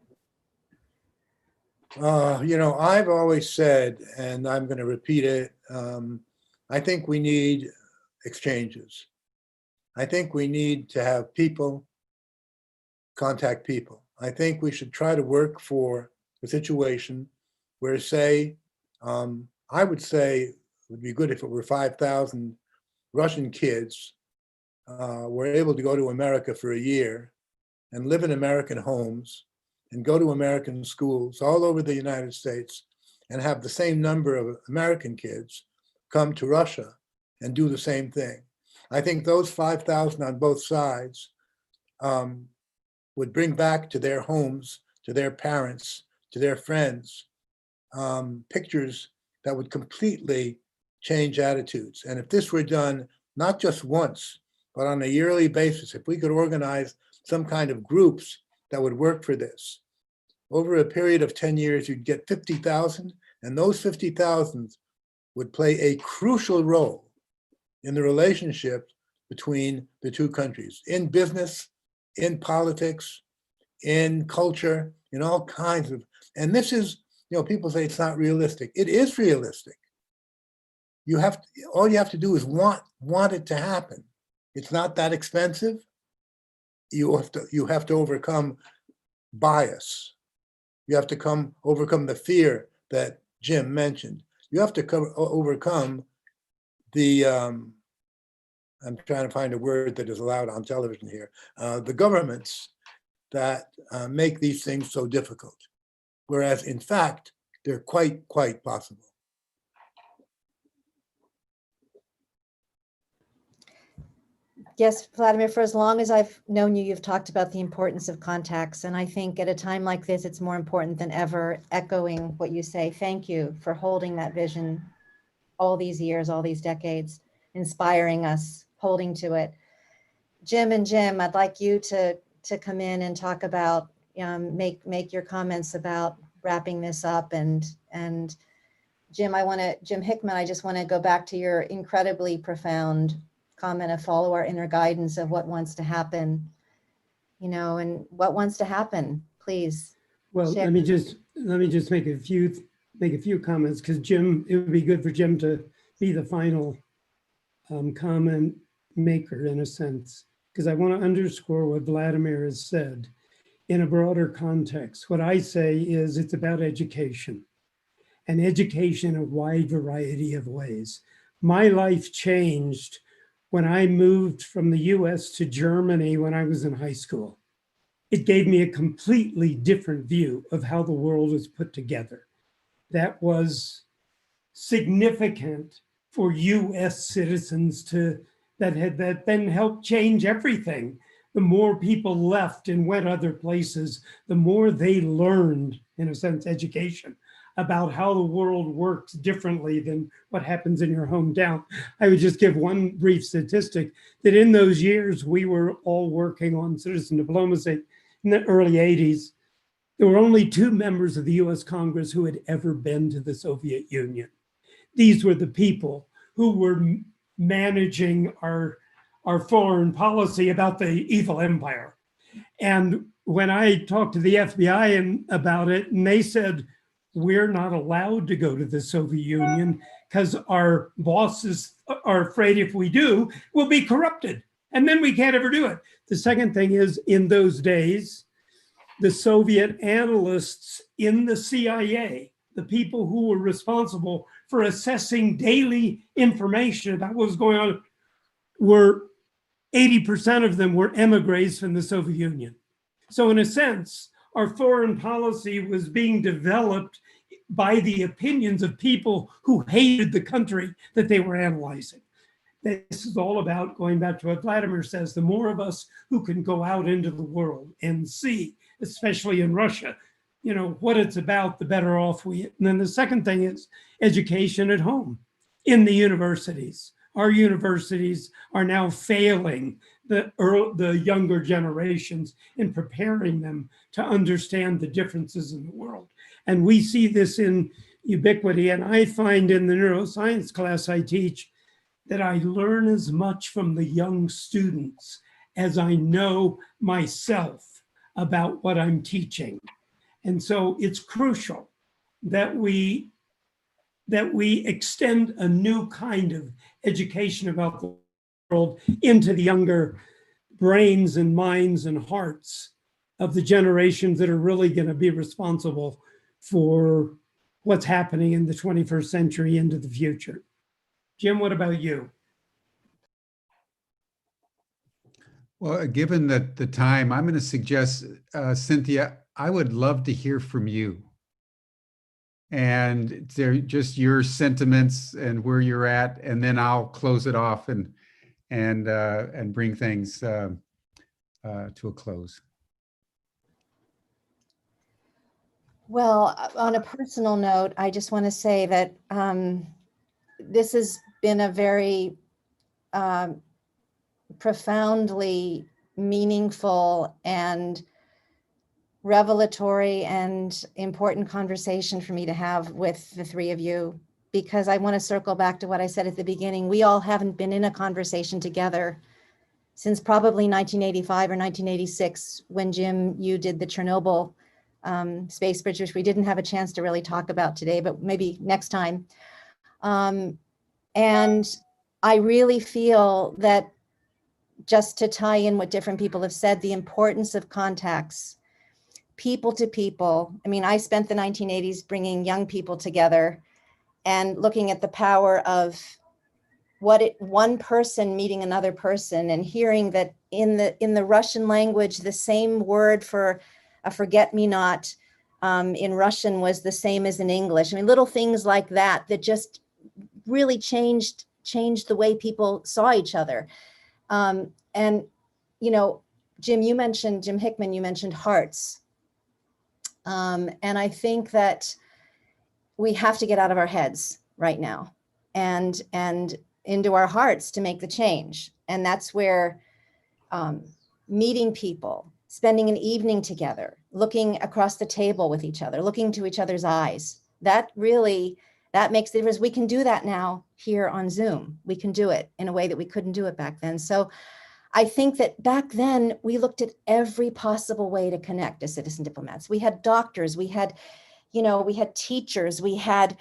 I've always said, and I'm going to repeat it, I think we need exchanges. I think we need to have people contact people. I think we should try to work for a situation where, say, I would say it would be good if it were 5,000 Russian kids were able to go to America for a year and live in American homes and go to American schools all over the United States and have the same number of American kids come to Russia and do the same thing. I think those 5,000 on both sides would bring back to their homes, to their parents, to their friends, pictures that would completely change attitudes. And if this were done not just once, but on a yearly basis, if we could organize some kind of groups that would work for this, over a period of 10 years, you'd get 50,000, and those 50,000 would play a crucial role in the relationship between the two countries, in business, in politics, in culture, in all kinds of, and this is, people say it's not realistic. It is realistic. All you have to do is want it to happen. It's not that expensive. You have to overcome bias. You have to overcome the fear that Jim mentioned. You have to overcome the, I'm trying to find a word that is allowed on television here, the governments that make these things so difficult. Whereas in fact, they're quite possible. Yes, Vladimir, for as long as I've known you, you've talked about the importance of contacts. And I think at a time like this, it's more important than ever, echoing what you say. Thank you for holding that vision all these years, all these decades, inspiring us, holding to it. Jim, I'd like you to come in and talk about, make your comments about wrapping this up. And Jim Hickman, I just want to go back to your incredibly profound comment of follow our inner guidance of what wants to happen, and what wants to happen, please. Well, share. let me just make a few comments, because Jim, it would be good for Jim to be the final comment maker in a sense, because I want to underscore what Vladimir has said in a broader context. What I say is it's about education, and education in a wide variety of ways. My life changed when I moved from the US to Germany when I was in high school. It gave me a completely different view of how the world is put together. That was significant for US citizens that then helped change everything. The more people left and went other places, the more they learned, in a sense, education about how the world works differently than what happens in your hometown. I would just give one brief statistic that in those years, we were all working on citizen diplomacy in the early 80s. There were only 2 members of the US Congress who had ever been to the Soviet Union. These were the people who were managing our foreign policy about the evil empire. And when I talked to the FBI about it, and they said, we're not allowed to go to the Soviet Union because our bosses are afraid if we do, we'll be corrupted. And then we can't ever do it. The second thing is, in those days, the Soviet analysts in the CIA, the people who were responsible for assessing daily information about what was going on, were 80% of them were emigres from the Soviet Union. So in a sense, our foreign policy was being developed by the opinions of people who hated the country that they were analyzing. This is all about, going back to what Vladimir says, the more of us who can go out into the world and see, especially in Russia, what it's about, the better off we. And then the second thing is education at home, in the universities. Our universities are now failing the younger generations in preparing them to understand the differences in the world. And we see this in ubiquity. And I find in the neuroscience class I teach that I learn as much from the young students as I know myself about what I'm teaching. And so it's crucial that we extend a new kind of education about the world into the younger brains and minds and hearts of the generations that are really going to be responsible for what's happening in the 21st century into the future. Jim, what about you? Well, given that the time, I'm going to suggest, Cynthia, I would love to hear from you. And they're just your sentiments and where you're at, and then I'll close it off and bring things to a close. Well, on a personal note, I just want to say that this has been a very profoundly meaningful and revelatory and important conversation for me to have with the three of you, because I want to circle back to what I said at the beginning. We all haven't been in a conversation together since probably 1985 or 1986, when Jim, you did the Chernobyl space bridge, which we didn't have a chance to really talk about today, but maybe next time. And I really feel that, just to tie in what different people have said, the importance of contacts, people to people. I mean, I spent the 1980s bringing young people together and looking at the power of one person meeting another person, and hearing that in the Russian language, the same word for a forget-me-not in Russian was the same as in English. I mean, little things like that that just really changed the way people saw each other. And, you know, Jim Hickman, you mentioned hearts. And I think that we have to get out of our heads right now and into our hearts to make the change. And that's where meeting people, spending an evening together, looking across the table with each other, looking to each other's eyes, that makes the difference. We can do that now here on Zoom. We can do it in a way that we couldn't do it back then. So I think that back then we looked at every possible way to connect as citizen diplomats. We had doctors, we had teachers, we had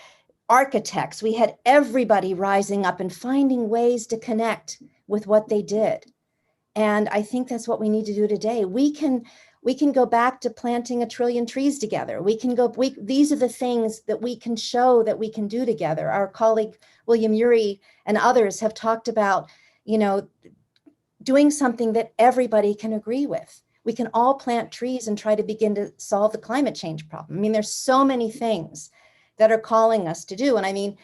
architects, we had everybody rising up and finding ways to connect with what they did. And I think that's what we need to do today. We can go back to planting 1 trillion trees together. These are the things that we can show that we can do together. Our colleague, William Ury, and others have talked about, doing something that everybody can agree with. We can all plant trees and try to begin to solve the climate change problem. I mean, there's so many things that are calling us to do. And I mean,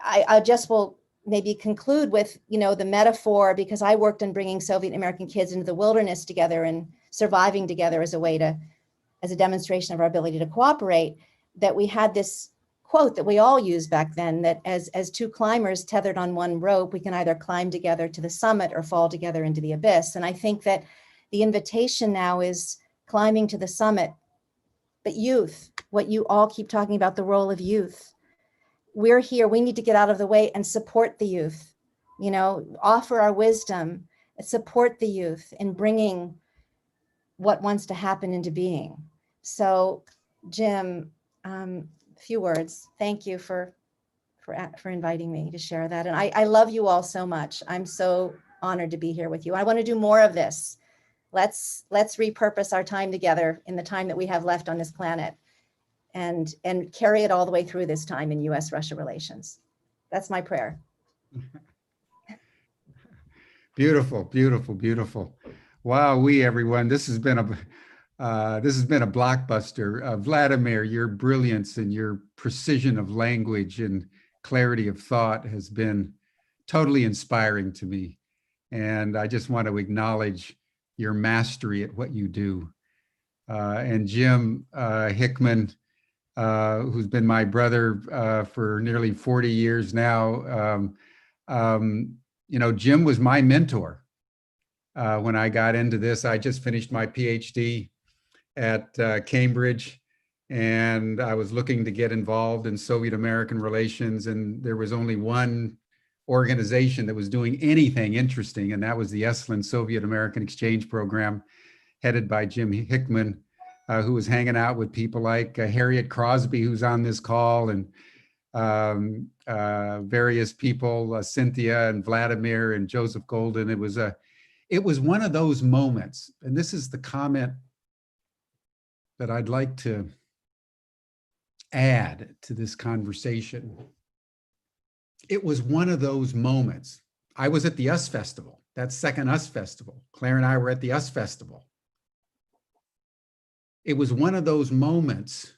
I just will maybe conclude with, the metaphor, because I worked on bringing Soviet American kids into the wilderness together and surviving together as a demonstration of our ability to cooperate, that we had this quote that we all used back then, that as two climbers tethered on one rope, we can either climb together to the summit or fall together into the abyss. And I think that the invitation now is climbing to the summit, but youth, what you all keep talking about, the role of youth. We're here, we need to get out of the way and support the youth, offer our wisdom, support the youth in bringing what wants to happen into being. So Jim, few words. Thank you for inviting me to share that. And I love you all so much. I'm so honored to be here with you. I want to do more of this. Let's repurpose our time together in the time that we have left on this planet, and carry it all the way through this time in U.S. Russia relations. That's my prayer. Beautiful, beautiful, beautiful. Wow, everyone, this has been a blockbuster. Vladimir, your brilliance and your precision of language and clarity of thought has been totally inspiring to me. And I just want to acknowledge your mastery at what you do. And Jim Hickman, who's been my brother for nearly 40 years now. Jim was my mentor when I got into this. I just finished my PhD at Cambridge, and I was looking to get involved in Soviet American relations, and there was only one organization that was doing anything interesting, and that was the Esalen Soviet American Exchange Program, headed by Jim Hickman, who was hanging out with people like Harriet Crosby, who's on this call, and various people, Cynthia and Vladimir and Joseph Golden. It was one of those moments, and this is the comment that I'd like to add to this conversation. It was one of those moments. I was at the US Festival, that second US Festival. Claire and I were at the US Festival. It was one of those moments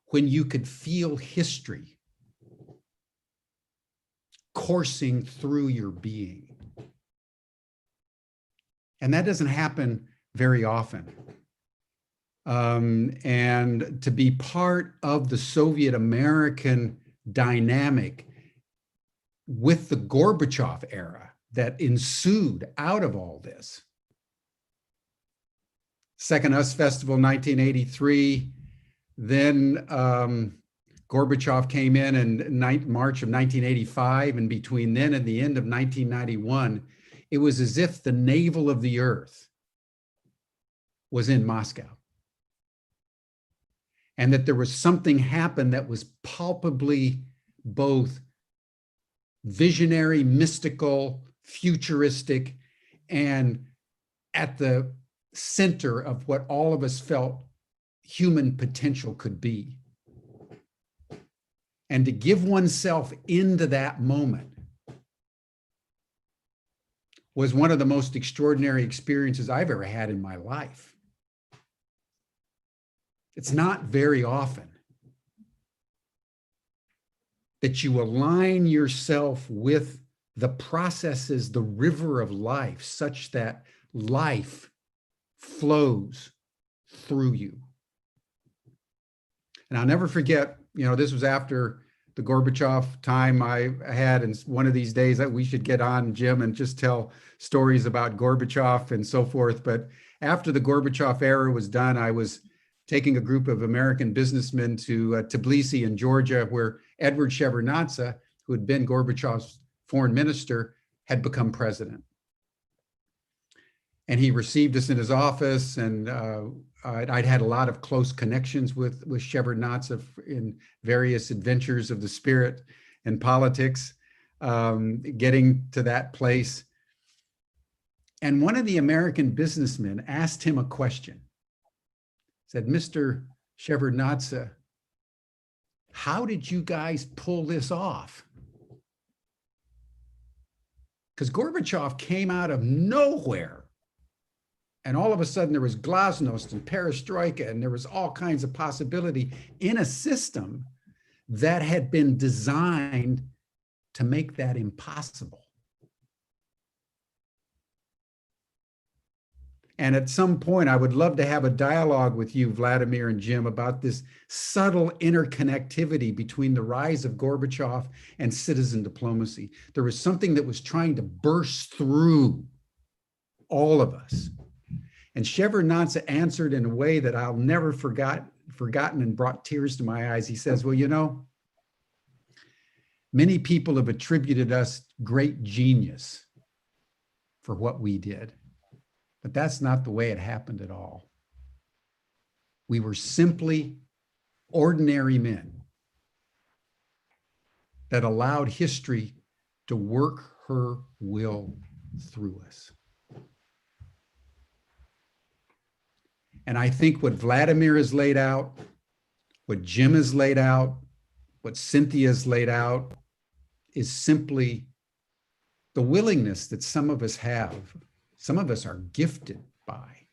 when you could feel history coursing through your being. And that doesn't happen very often. And to be part of the Soviet American dynamic with the Gorbachev era that ensued out of all this Second US Festival, 1983. Then Gorbachev came in March of 1985, and between then and the end of 1991, it was as if the navel of the earth was in Moscow. And that there was something happened that was palpably both visionary, mystical, futuristic, and at the center of what all of us felt human potential could be. And to give oneself into that moment was one of the most extraordinary experiences I've ever had in my life. It's not very often that you align yourself with the processes, the river of life, such that life flows through you. And I'll never forget, this was after the Gorbachev time I had, and one of these days that we should get on, Jim, and just tell stories about Gorbachev and so forth. But after the Gorbachev era was done, I was taking a group of American businessmen to Tbilisi in Georgia, where Edward Shevardnadze, who had been Gorbachev's foreign minister, had become president. And he received us in his office, and I'd had a lot of close connections with Shevardnadze in various adventures of the spirit and politics, getting to that place. And one of the American businessmen asked him a question. Said, "Mr. Shevardnadze, how did you guys pull this off?" Because Gorbachev came out of nowhere. And all of a sudden there was glasnost and perestroika, and there was all kinds of possibility in a system that had been designed to make that impossible. And at some point, I would love to have a dialogue with you, Vladimir and Jim, about this subtle interconnectivity between the rise of Gorbachev and citizen diplomacy. There was something that was trying to burst through all of us. And Shevardnadze answered in a way that I'll never forgotten and brought tears to my eyes. He says, "Well, many people have attributed us great genius for what we did. But that's not the way it happened at all. We were simply ordinary men that allowed history to work her will through us." And I think what Vladimir has laid out, what Jim has laid out, what Cynthia has laid out is simply the willingness that some of us have. Some of us are gifted by,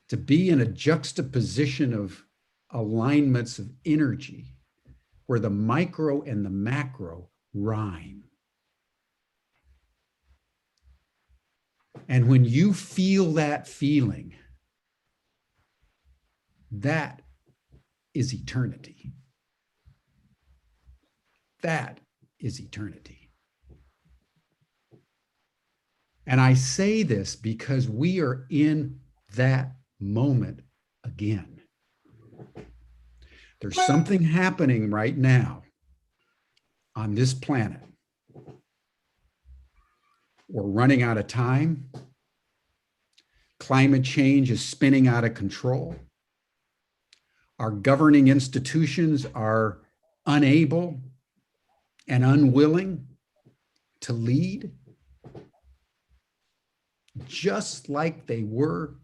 to be in a juxtaposition of alignments of energy where the micro and the macro rhyme. And when you feel that feeling, that is eternity. That is eternity. And I say this because we are in that moment again. There's something happening right now on this planet. We're running out of time. Climate change is spinning out of control. Our governing institutions are unable and unwilling to lead, just like they were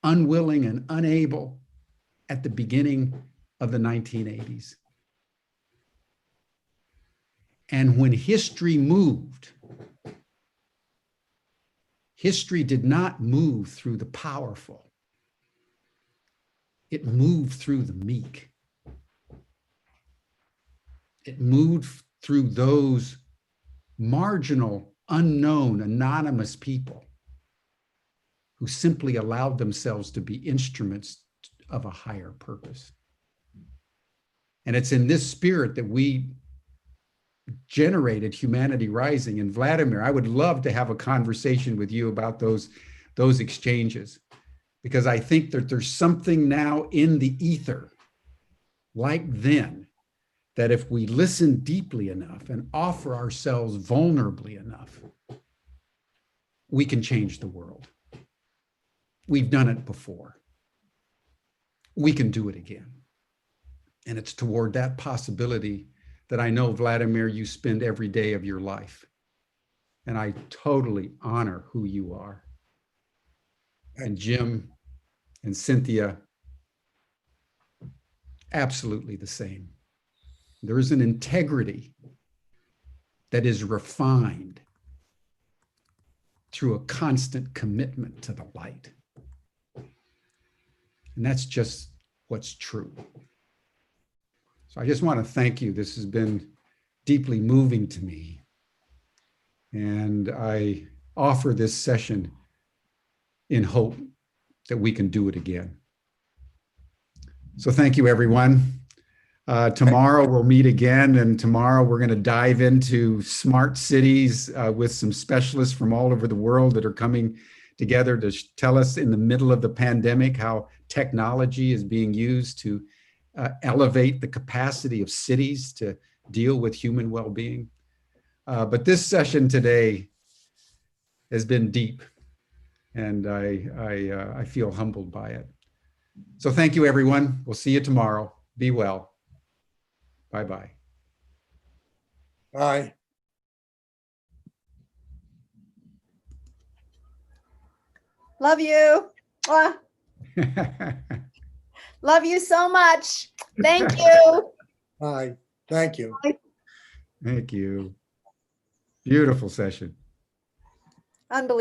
unwilling and unable at the beginning of the 1980s. And when history moved, history did not move through the powerful. It moved through the meek. It moved through those marginal, unknown, anonymous people who simply allowed themselves to be instruments of a higher purpose. And it's in this spirit that we generated Humanity Rising. And Vladimir, I would love to have a conversation with you about those those exchanges, because I think that there's something now in the ether, like then, that if we listen deeply enough and offer ourselves vulnerably enough, we can change the world. We've done it before. We can do it again. And it's toward that possibility that I know, Vladimir, you spend every day of your life. And I totally honor who you are. And Jim and Cynthia, absolutely the same. There is an integrity that is refined through a constant commitment to the light. And that's just what's true. So I just want to thank you. This has been deeply moving to me. And I offer this session in hope that we can do it again. So thank you, everyone. Tomorrow we'll meet again, and tomorrow we're going to dive into smart cities with some specialists from all over the world that are coming together to tell us in the middle of the pandemic how technology is being used to elevate the capacity of cities to deal with human well-being. But this session today has been deep, and I feel humbled by it. So thank you, everyone. We'll see you tomorrow. Be well. Bye-bye. Bye. Love you. Mwah. Love you so much. Thank you. Bye. Thank you. Thank you. Beautiful session. Unbelievable.